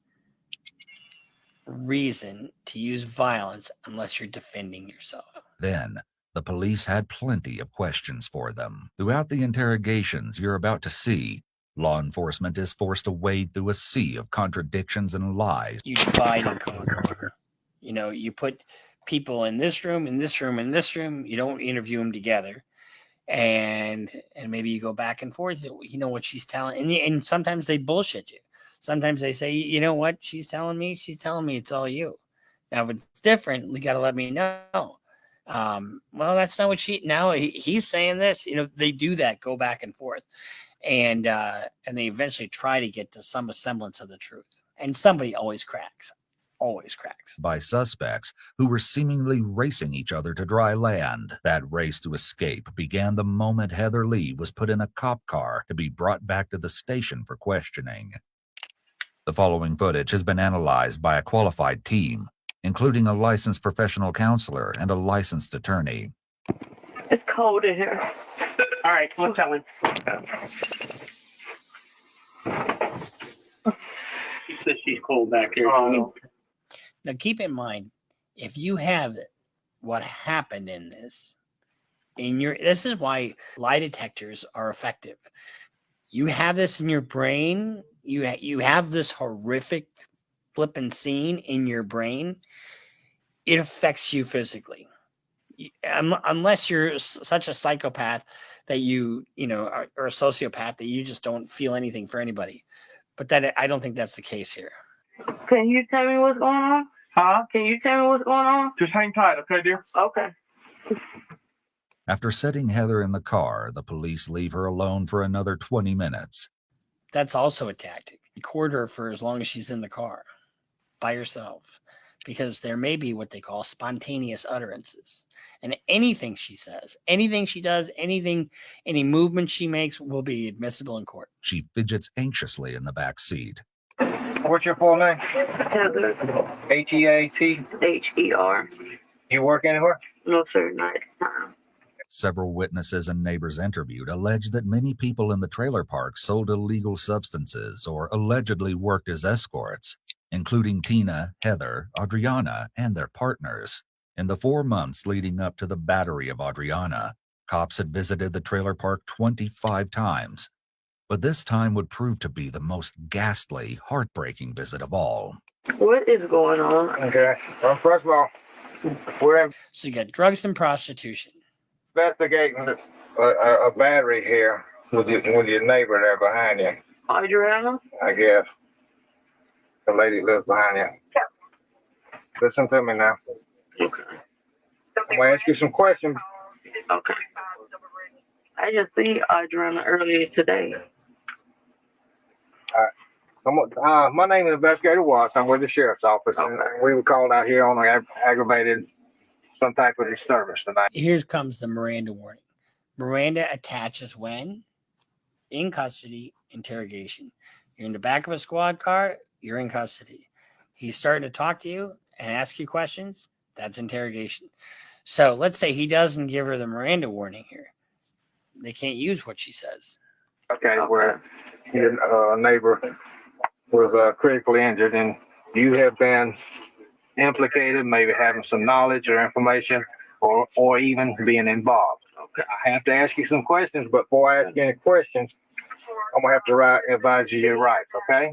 reason to use violence unless you're defending yourself. Then, the police had plenty of questions for them. Throughout the interrogations you're about to see, law enforcement is forced to wade through a sea of contradictions and lies. You divide and conquer. You know, you put people in this room, in this room, in this room. You don't interview them together, and maybe you go back and forth. You know what she's telling, and sometimes they bullshit you. Sometimes they say, you know what she's telling me. She's telling me it's all you. Now, if it's different, you got to let me know. Well, that's not what he's saying this. You know, they do that, go back and forth. And they eventually try to get to some semblance of the truth. And somebody always cracks. By suspects who were seemingly racing each other to dry land. That race to escape began the moment Heather Lee was put in a cop car to be brought back to the station for questioning. The following footage has been analyzed by a qualified team, including a licensed professional counselor and a licensed attorney. It's cold in here. All right, come on, tell him. She says she's cold back here. Now, keep in mind, if you have what happened in this, this is why lie detectors are effective. You have this in your brain. You have this horrific flipping scene in your brain. It affects you physically. Unless you're such a psychopath that you are a sociopath that you just don't feel anything for anybody. But I don't think that's the case here. Can you tell me what's going on? Huh? Can you tell me what's going on? Just hang tight, okay, dear? Okay. After setting Heather in the car, the police leave her alone for another 20 minutes. That's also a tactic. Record her for as long as she's in the car by herself, because there may be what they call spontaneous utterances. And anything she says, anything she does, any movement she makes will be admissible in court. She fidgets anxiously in the back seat. What's your full name? Heather. Heat? Her. You work anywhere? No, sir, not at the time. Several witnesses and neighbors interviewed alleged that many people in the trailer park sold illegal substances or allegedly worked as escorts, including Tina, Heather, Adriana, and their partners. In the 4 months leading up to the battery of Adriana, cops had visited the trailer park 25 times. But this time would prove to be the most ghastly, heartbreaking visit of all. What is going on? Okay. Well, first of all, we're So you got drugs and prostitution. investigating a battery here with your neighbor there behind you, Adriana? I guess. The lady lives behind you. Listen to me now. Okay. I'm going to ask you some questions. Okay. I just see Adriana earlier today. My name is Investigator Watts. I'm with the Sheriff's Office. And we were called out here on an aggravated some type of disturbance tonight. Here comes the Miranda warning. Miranda attaches when? In custody, interrogation. You're in the back of a squad car, you're in custody. He's starting to talk to you and ask you questions, that's interrogation. So let's say he doesn't give her the Miranda warning here. They can't use what she says. Okay, where your neighbor was critically injured and you have been implicated, maybe having some knowledge or information or even being involved. Okay. I have to ask you some questions, but before I ask you any questions, I'm going to have to advise you your rights, okay?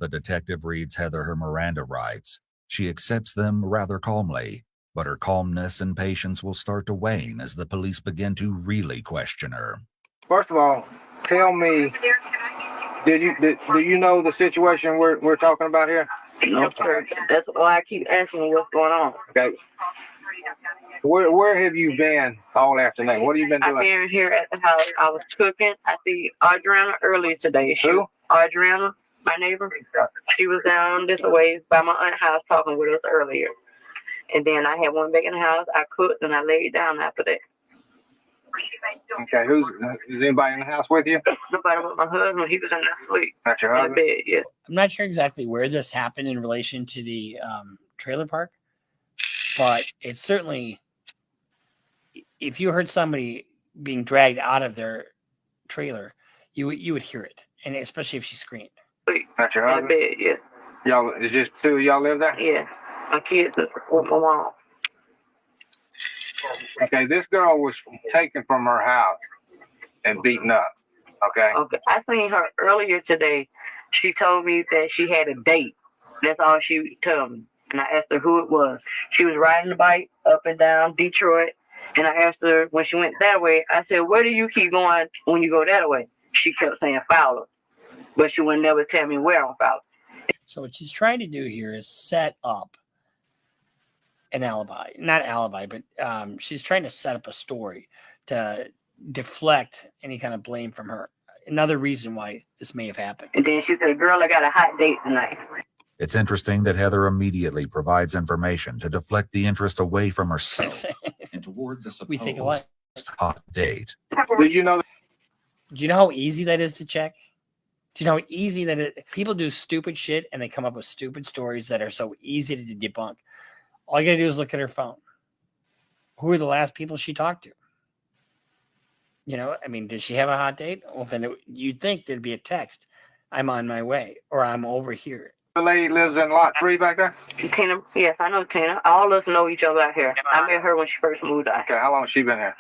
The detective reads Heather her Miranda rights. She accepts them rather calmly, but her calmness and patience will start to wane as the police begin to really question her. First of all, tell me do you know the situation we're talking about here? No, sir. That's why I keep asking you what's going on. Okay. Where have you been all afternoon? What have you been doing? I've been here at the house. I was cooking. I see Adriana earlier today. Who? Adriana, my neighbor. She was down this way by my aunt's house talking with us earlier. And then I had one back in the house. I cooked and I laid down after that. Okay, is anybody in the house with you? Nobody but my husband. He was in that sleep. That's your In husband? bed, yeah. I'm not sure exactly where this happened in relation to the trailer park, but it's certainly, if you heard somebody being dragged out of their trailer, you would hear it, and especially if she screamed. That's your In husband? bed, yeah. Y'all, is just two of y'all live there? Yeah. My kids are with my mom. Okay, this girl was taken from her house and beaten up. Okay. Okay. I seen her earlier today. She told me that she had a date. That's all she told me. And I asked her who it was. She was riding the bike up and down Detroit. And I asked her when she went that way, I said, where do you keep going when you go that way? She kept saying Fowler. But she would never tell me where on Fowler. So what she's trying to do here is set up an alibi, not alibi, but she's trying to set up a story to deflect any kind of blame from her. Another reason why this may have happened. And then she said, girl, I got a hot date tonight. It's interesting that Heather immediately provides information to deflect the interest away from herself and toward the We think alike. supposed hot date. Do you know? Do you know how easy that is to check? Do you know how easy that it? People do stupid shit and they come up with stupid stories that are so easy to debunk. All you gotta do is look at her phone. Who are the last people she talked to? You know, I mean, did she have a hot date? Well, then you'd think there'd be a text. I'm on my way, or I'm over here. The lady lives in lot 3 back there? Tina, yes, I know Tina. All of us know each other out here. I met her when she first moved out. Okay, how long has she been here?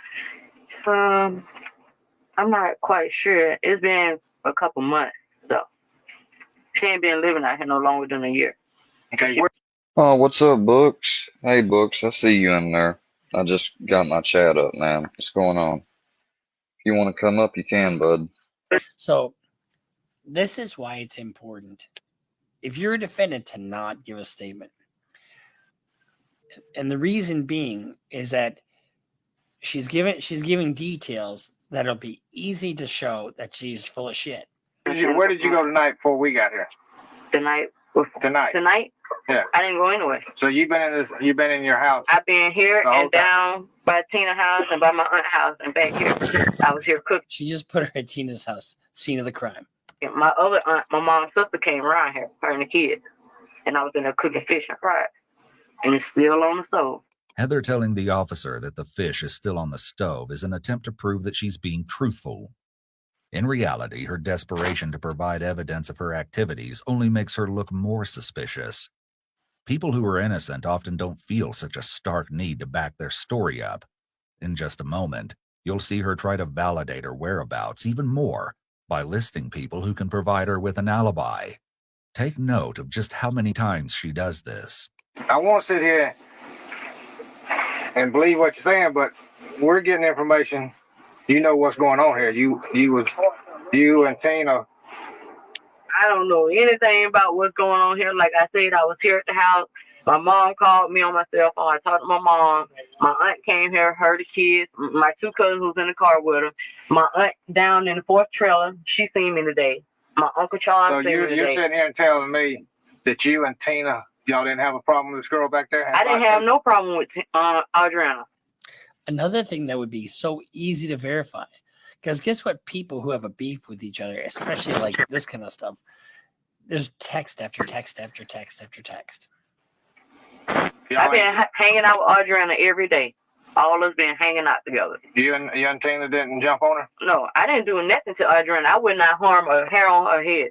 I'm not quite sure. It's been a couple months, so she ain't been living out here no longer than a year. Okay, Oh, what's up, Books? Hey, Books, I see you in there. I just got my chat up, man. What's going on? If you want to come up, you can, bud. So this is why it's important, if you're a defendant, to not give a statement. And the reason being is that she's giving details that'll be easy to show that she's full of shit. Where did you go tonight before we got here? Tonight? Tonight? Yeah. I didn't go anywhere. So you've been in your house? I've been here The whole and down by Tina's house and by my aunt's house and back here. I was here cooking. She just put her at Tina's house, scene of the crime. My other aunt, my mom's sister, came around here, her and the kids. And I was in there cooking fish and fries. And it's still on the stove. Heather telling the officer that the fish is still on the stove is an attempt to prove that she's being truthful. In reality, her desperation to provide evidence of her activities only makes her look more suspicious. People who are innocent often don't feel such a stark need to back their story up. In just a moment, you'll see her try to validate her whereabouts even more by listing people who can provide her with an alibi. Take note of just how many times she does this. I won't sit here and believe what you're saying, but we're getting information. You know what's going on here. You and Tina. I don't know anything about what's going on here. Like I said, I was here at the house. My mom called me on my cell phone. I talked to my mom. My aunt came here, her, the kids. My 2 cousins was in the car with her. My aunt down in the 4th trailer, she seen me today. My Uncle Charles So seen me you're today. sitting here and telling me that you and Tina, y'all didn't have a problem with this girl back there? I didn't have no problem with Adriana. Another thing that would be so easy to verify, because guess what? People who have a beef with each other, especially like this kind of stuff, there's text after text after text after text. I've been hanging out with Adriana every day. All of us been hanging out together. You and Tina didn't jump on her? No, I didn't do nothing to Adriana. I would not harm a hair on her head.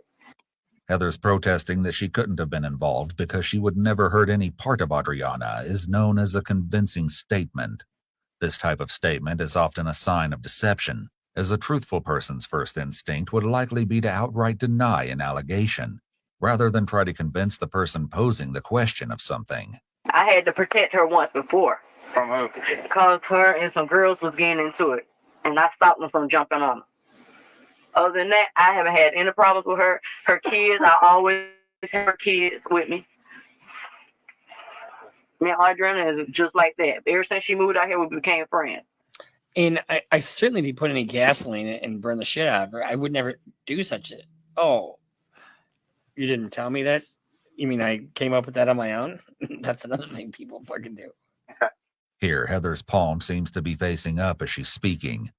Heather's protesting that she couldn't have been involved because she would never hurt any part of Adriana is known as a convincing statement. This type of statement is often a sign of deception, as a truthful person's first instinct would likely be to outright deny an allegation, rather than try to convince the person posing the question of something. I had to protect her once before. From who? Because her and some girls was getting into it. And I stopped them from jumping on her. Other than that, I haven't had any problems with her. Her kids, I always have her kids with me. Me and Audrina is just like that. Ever since she moved out here, we became friends. And I certainly didn't put any gasoline in it and burn the shit out of her. I would never do such a. Oh, you didn't tell me that? You mean I came up with that on my own? That's another thing people fucking do. Here, Heather's palm seems to be facing up as she's speaking.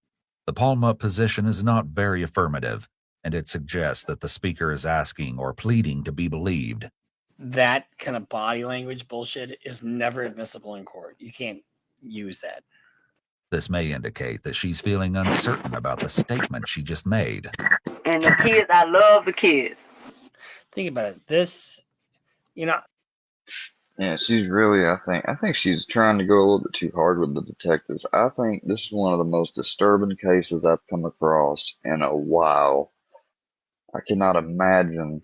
The palm up position is not very affirmative, and it suggests that the speaker is asking or pleading to be believed. That kind of body language bullshit is never admissible in court. You can't use that. This may indicate that she's feeling uncertain about the statement she just made. And the kids, I love the kids. Think about it. This, you know. Yeah, she's really, I think she's trying to go a little bit too hard with the detectives. I think this is one of the most disturbing cases I've come across in a while. I cannot imagine,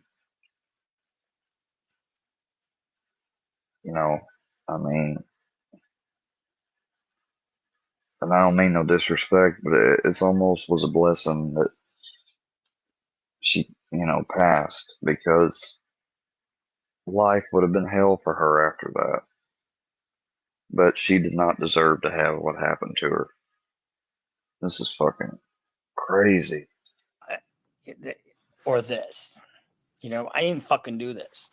I mean, and I don't mean no disrespect, but it's almost was a blessing that she, passed, because life would have been hell for her after that. But she did not deserve to have what happened to her. This is fucking crazy. Or this. I didn't fucking do this.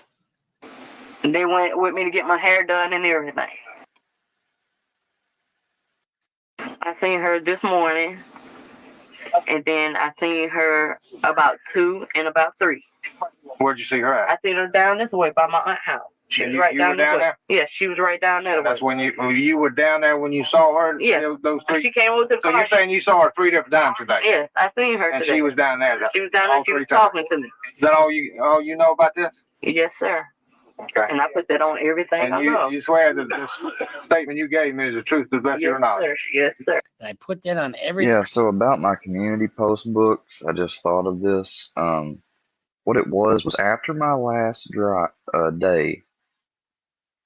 And they went with me to get my hair done and everything. I seen her this morning, and then I seen her about 2 and about 3. Where'd you see her at? I seen her down this way by my aunt's house. She was right down there. Yeah, she was right down there. That's when you were down there when you saw her. Yeah, those 3. She came over to the So car. you're saying you saw her 3 different times today? Yes, I seen her and today. she was down there. She was down there. She was talking to me. Is that all you know about this? Yes, sir. Okay. And I put that on everything And I know. you swear that this statement you gave me is the truth to the best of your knowledge? Yes, sir. And I put that on every. Yeah, so about my community post books, I just thought of this. What it was after my last day,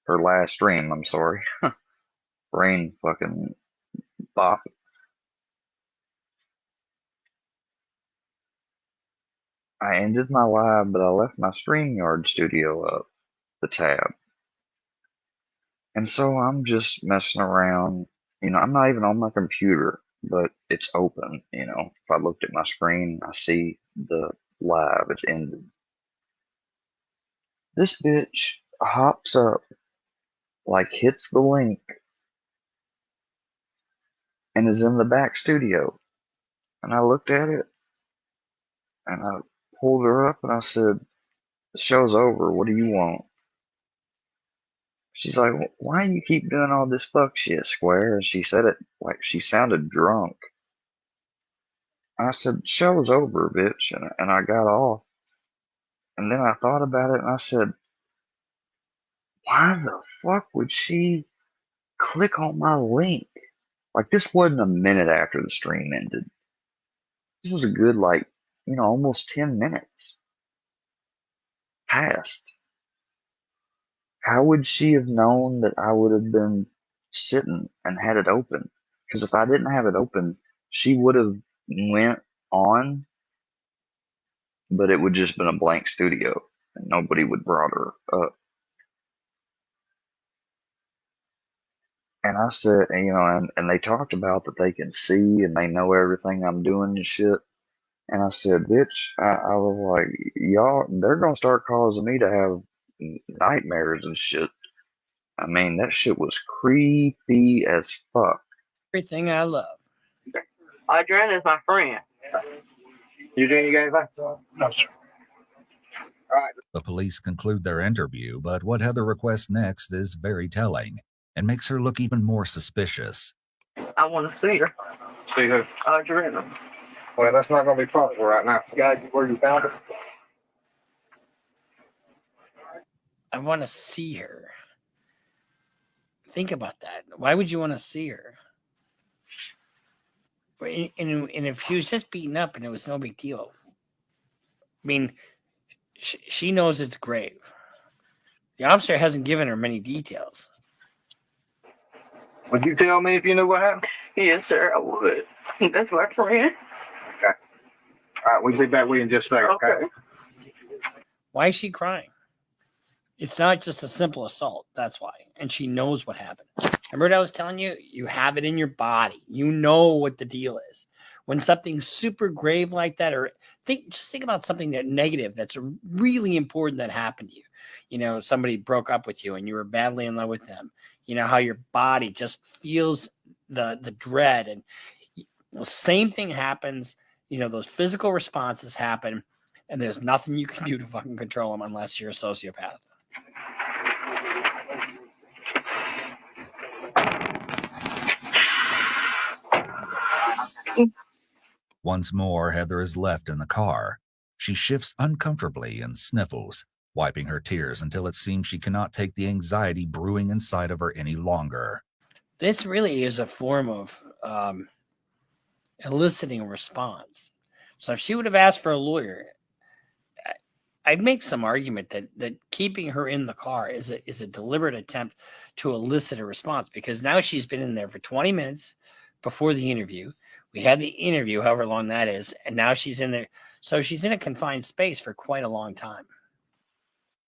or last stream, I'm sorry. Brain fucking bop. I ended my live, but I left my StreamYard studio up, the tab. And so I'm just messing around. I'm not even on my computer, but it's open. If I looked at my screen, I see the live, it's ended. This bitch hops up, hits the link, and is in the back studio. And I looked at it, and I pulled her up, and I said, "The show's over. What do you want?" She's like, "Why do you keep doing all this fuck shit, Square?" And she said it like she sounded drunk. I said, "Show's over, bitch," and I got off. And then I thought about it, and I said, why the fuck would she click on my link? This wasn't a minute after the stream ended. This was a good, almost 10 minutes past. How would she have known that I would have been sitting and had it open? Because if I didn't have it open, she would have went on, but it would just been a blank studio, and nobody would brought her up. And I said, and they talked about that they can see and they know everything I'm doing and shit. And I said, bitch, I was like, y'all, they're going to start causing me to have nightmares and shit. I mean, that shit was creepy as fuck. Everything I love. Audrina is my friend. You doing anything? No, sir. All right. The police conclude their interview, but what Heather requests next is very telling and makes her look even more suspicious. I want to see her. See who? Audrina. Well, that's not going to be possible right now. Guys, where you found her? I want to see her. Think about that. Why would you want to see her? And if she was just beaten up and it was no big deal, I mean, she knows it's grave. The officer hasn't given her many details. Would you tell me if you knew what happened? Yes, sir, I would. That's my friend. Okay. All right, we'll be back with you in just a second. Okay. Why is she crying? It's not just a simple assault. That's why. And she knows what happened. Remember what I was telling you? You have it in your body. You know what the deal is. When something's super grave like that, or just think about something that negative that's really important that happened to you. You know, somebody broke up with you and you were badly in love with them. You know, how your body just feels the dread. And the same thing happens. You know, those physical responses happen, and there's nothing you can do to fucking control them unless you're a sociopath. Once more, Heather is left in the car. She shifts uncomfortably and sniffles, wiping her tears until it seems she cannot take the anxiety brewing inside of her any longer. This really is a form of eliciting a response. So if she would have asked for a lawyer, I'd make some argument that keeping her in the car is a deliberate attempt to elicit a response, because now she's been in there for 20 minutes before the interview. We had the interview, however long that is, and now she's in there. So she's in a confined space for quite a long time.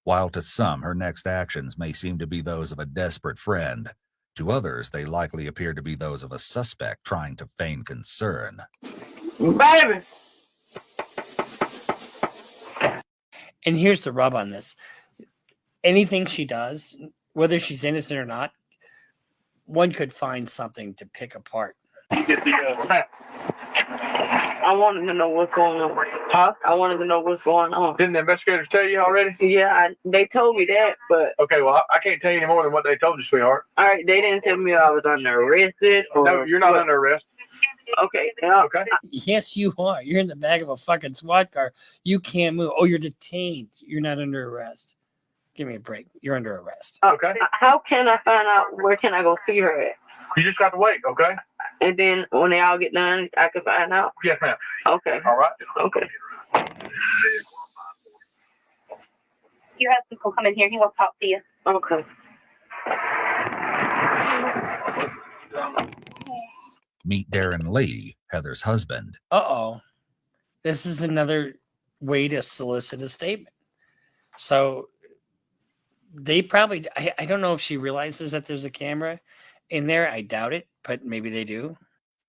While to some, her next actions may seem to be those of a desperate friend, to others, they likely appear to be those of a suspect trying to feign concern. Baby! And here's the rub on this. Anything she does, whether she's innocent or not, one could find something to pick apart. I wanted to know what's going on. Huh? I wanted to know what's going on. Didn't the investigators tell you already? Yeah, they told me that, but... Okay, well, I can't tell you any more than what they told you, sweetheart. All right, they didn't tell me I was under arrested. Or no, you're not under arrest. Okay. Yeah. Okay. Yes, you are. You're in the back of a fucking SWAT car. You can't move. Oh, you're detained. You're not under arrest. Give me a break. You're under arrest. Okay. How can I find out where can I go see her at? You just got to wait, okay? And then when they all get done, I can find out? Yes, ma'am. Okay. All right. Okay. Your husband will come in here. He wants to talk to you. Okay. Meet Darren Lee, Heather's husband. Uh-oh. This is another way to solicit a statement. So they probably, I don't know if she realizes that there's a camera in there. I doubt it, but maybe they do.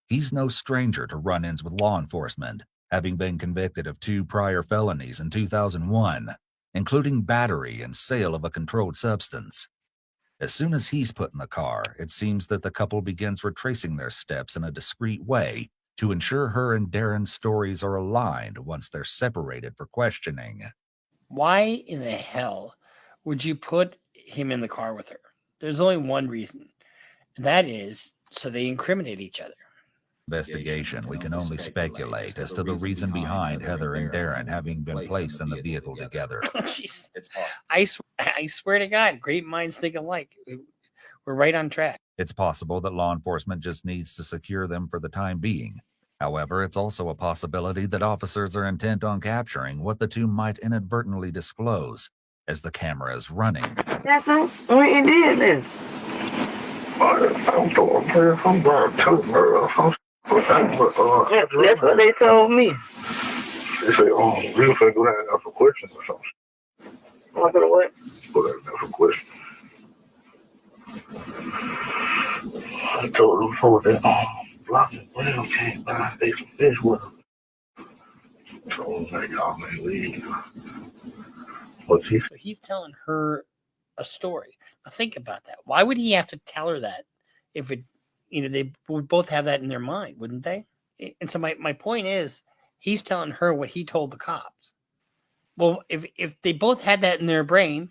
He's no stranger to run-ins with law enforcement, having been convicted of 2 prior felonies in 2001, including battery and sale of a controlled substance. As soon as he's put in the car, it seems that the couple begins retracing their steps in a discreet way to ensure her and Darren's stories are aligned once they're separated for questioning. Why in the hell would you put him in the car with her? There's only one reason, and that is so they incriminate each other. Investigation, we can only speculate as to the reason behind Heather and Darren having been placed in the vehicle together. Jeez. I swear to God, great minds think alike. We're right on track. It's possible that law enforcement just needs to secure them for the time being. However, it's also a possibility that officers are intent on capturing what the two might inadvertently disclose as the camera is running. That's what you did then. That's what they told me. They say, oh, we're going to go down and ask some questions or something. I'm going to what? Go down and ask some questions. I told them before that, Block and Brown came by, they some fish with them. So I'm like, y'all may leave. What's he? So he's telling her a story. Now think about that. Why would he have to tell her that if it, they would both have that in their mind, wouldn't they? And so my point is, he's telling her what he told the cops. Well, if they both had that in their brain,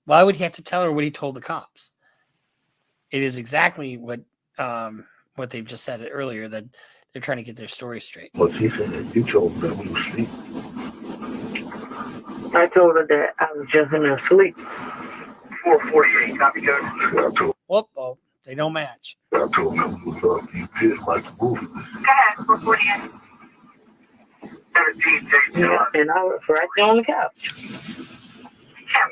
why would he have to tell her what he told the cops? It is exactly what they've just said earlier, that they're trying to get their story straight. What's he said? You told them we were asleep. I told her that I was just in there asleep. 448, copy code. Whoop, oh, they don't match. I told them we was you just like the movie. Go ahead, 448. 17, Yeah, and I was right there on the couch.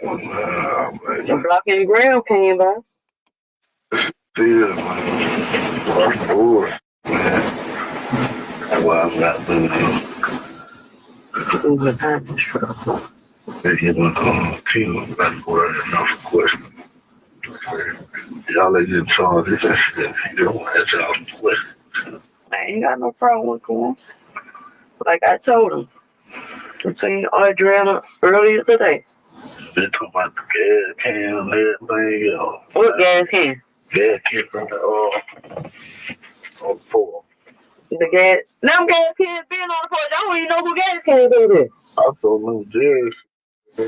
The Block and Brown came by. See this, man. Of course, man. That's why I'm not doing this. You know, team, that's where enough question. Y'all get charged this shit. You don't answer all the questions. I ain't got no problem with going. Like I told him, I seen Adriana earlier today. They talking about the gas can and everything else. What gas can? Gas can from the floor. The gas. Them gas cans been on the porch. I don't even know who gas cans is this. I told them Jazz. The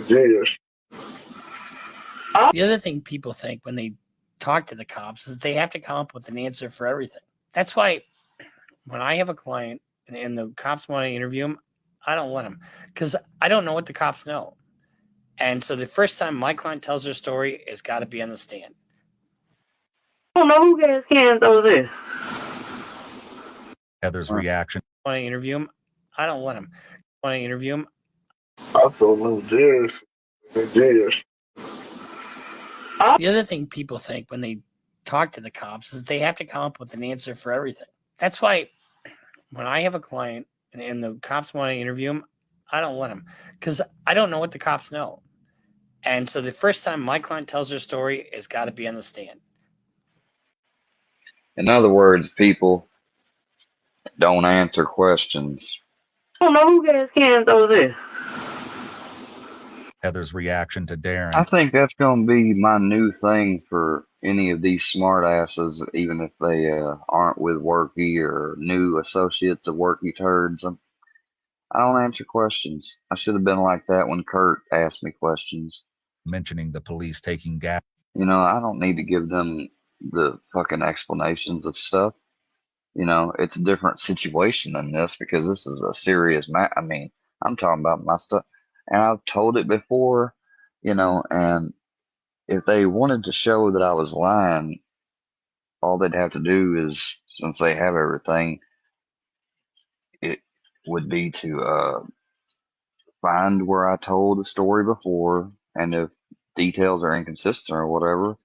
other thing people think when they talk to the cops is they have to come up with an answer for everything. That's why when I have a client and the cops want to interview him, I don't want him because I don't know what the cops know. And so the first time my client tells their story, it's got to be on the stand. I don't know who gas cans those is. Heather's reaction. Want to interview him? I don't want him. Want to interview him? I told them Jazz. The other thing people think when they talk to the cops is they have to come up with an answer for everything. That's why when I have a client and the cops want to interview him, I don't want him because I don't know what the cops know. And so the first time my client tells their story, it's got to be on the stand. In other words, people don't answer questions. I don't know who gas cans those is. Heather's reaction to Darren. I think that's going to be my new thing for any of these smart asses, even if they aren't with Worky or new associates of Worky turds. I don't answer questions. I should have been like that when Kurt asked me questions. Mentioning the police taking gas. You know, I don't need to give them the fucking explanations of stuff. You know, it's a different situation than this because this is a serious I mean, I'm talking about my stuff. And I've told it before, you know, and if they wanted to show that I was lying, all they'd have to do is, since they have everything, it would be to find where I told the story before, and if details are inconsistent or whatever,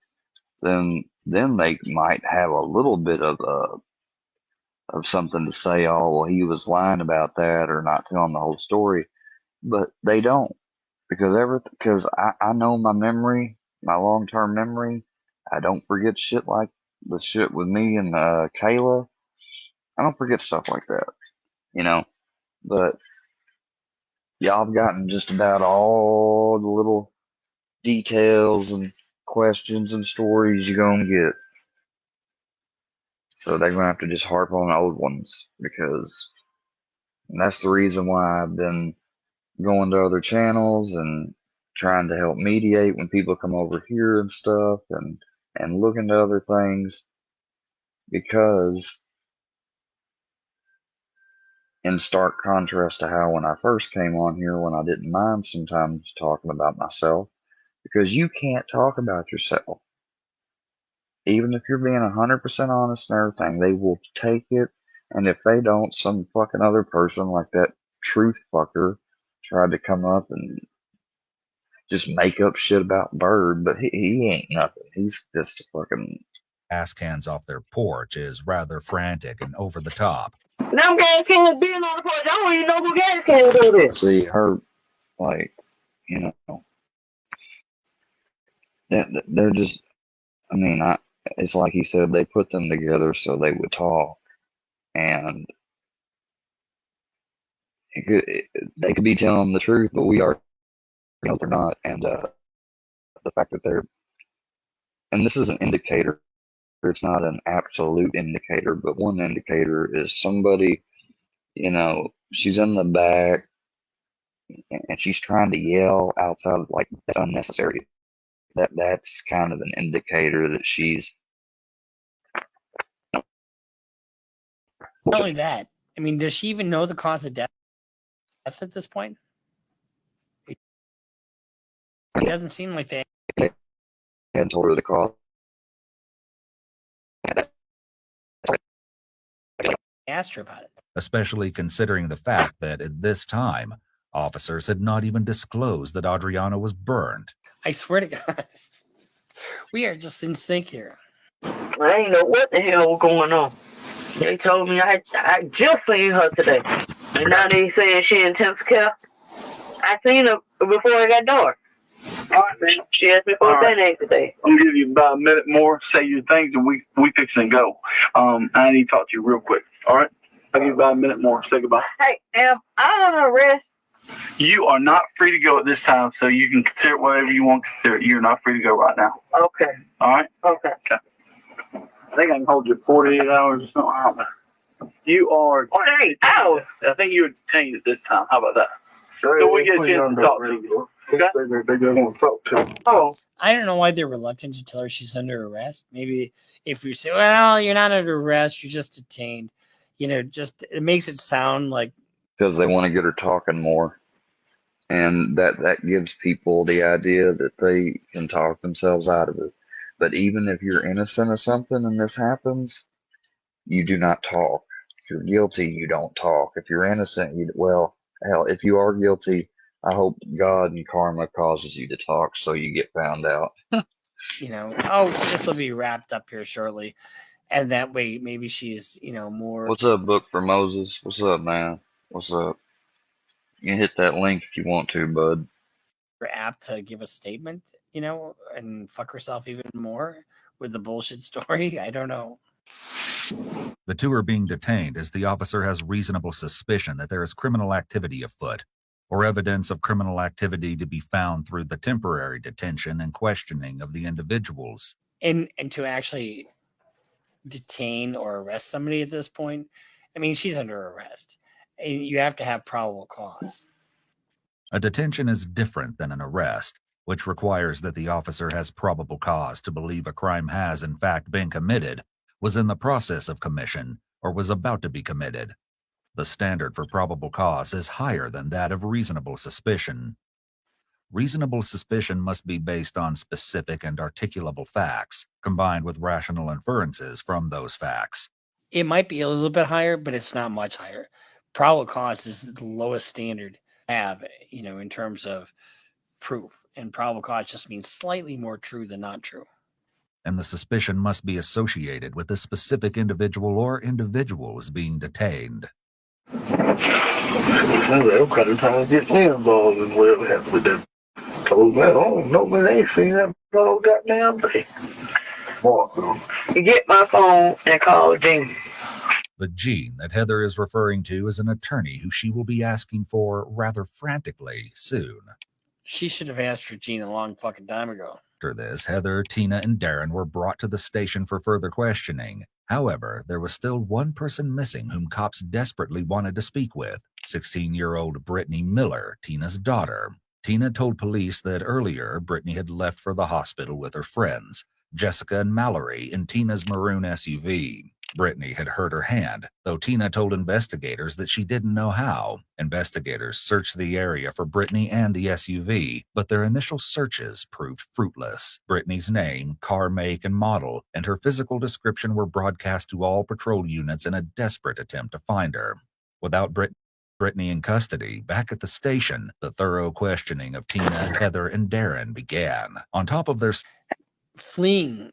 then they might have a little bit of something to say. Oh, well, he was lying about that or not telling the whole story. But they don't, because I know my memory, my long-term memory. I don't forget shit like the shit with me and Kayla. I don't forget stuff like that, you know. But y'all have gotten just about all the little details and questions and stories you're gonna get. So they're gonna have to just harp on old ones and that's the reason why I've been going to other channels and trying to help mediate when people come over here and stuff and look into other things, because in stark contrast to how when I first came on here, when I didn't mind sometimes talking about myself, because you can't talk about yourself. Even if you're being 100% honest and everything, they will take it, and if they don't, some fucking other person like that truth fucker tried to come up and just make up shit about Bird, but he ain't nothing. He's just a fucking Gas cans off their porch is rather frantic and over the top. Them gas cans been on the porch. I don't even know who gas cans is this. see her, like, you know, they're just, I mean, it's like he said, they put them together so they would talk, and they could be telling the truth, but we are, you know, they're not. And the fact that and this is an indicator, it's not an absolute indicator, but one indicator is somebody, you know, she's in the back and she's trying to yell outside, like, that's unnecessary. That's kind of an indicator that she's. Not only that, I mean, does she even know the cause of death at this point? It doesn't seem like they had told her the cause. asked her about it. Especially considering the fact that at this time, officers had not even disclosed that Adriana was burned. I swear to God, we are just in sync here. I ain't know what the hell was going on. They told me I just seen her today. And now they saying she in intensive care. I seen her before it got dark. All right, man. She asked me for a band-aid today. I'm gonna give you about a minute more, say your things, and we fixing to go. I need to talk to you real quick. All right? I'll give you about a minute more. Say goodbye. Hey, am I on arrest? You are not free to go at this time, so you can consider whatever you want to consider. You're not free to go right now. Okay. All right? Okay. I think I can hold you 48 hours or something. I don't know. You are 48 hours. I think you're detained at this time. How about that? So we get a chance to talk to you. Okay? They just want to talk to you. Oh. I don't know why they're reluctant to tell her she's under arrest. Maybe if you say, well, you're not under arrest, you're just detained, just it makes it sound like because they want to get her talking more, and that gives people the idea that they can talk themselves out of it. But even if you're innocent of something and this happens, you do not talk. If you're guilty, you don't talk. If you're innocent, hell, if you are guilty, I hope God and karma causes you to talk so you get found out. this will be wrapped up here shortly. And that way, maybe she's, more. What's up, Book for Moses? What's up, man? What's up? You can hit that link if you want to, bud. Apt to give a statement, and fuck herself even more with the bullshit story. I don't know. The two are being detained as the officer has reasonable suspicion that there is criminal activity afoot, or evidence of criminal activity to be found through the temporary detention and questioning of the individuals. And to actually detain or arrest somebody at this point, I mean, she's under arrest. And you have to have probable cause. A detention is different than an arrest, which requires that the officer has probable cause to believe a crime has in fact been committed, was in the process of commission, or was about to be committed. The standard for probable cause is higher than that of reasonable suspicion. Reasonable suspicion must be based on specific and articulable facts, combined with rational inferences from those facts. It might be a little bit higher, but it's not much higher. Probable cause is the lowest standard I have, in terms of proof. And probable cause just means slightly more true than not true. And the suspicion must be associated with a specific individual or individuals being detained. They're kind of trying to get me involved in whatever happened with that. Told me, oh, no, man, they ain't seen that little goddamn thing. You get my phone and call Jean. The Jean that Heather is referring to is an attorney who she will be asking for rather frantically soon. She should have asked for Jean a long fucking time ago. After this, Heather, Tina, and Darren were brought to the station for further questioning. However, there was still one person missing whom cops desperately wanted to speak with, 16-year-old Brittany Miller, Tina's daughter. Tina told police that earlier Brittany had left for the hospital with her friends, Jessica and Mallory, in Tina's maroon SUV. Brittany had hurt her hand, though Tina told investigators that she didn't know how. Investigators searched the area for Brittany and the SUV, but their initial searches proved fruitless. Brittany's name, car make, and model, and her physical description were broadcast to all patrol units in a desperate attempt to find her. Without Brittany in custody, back at the station, the thorough questioning of Tina, Heather, and Darren began. On top of their fleeing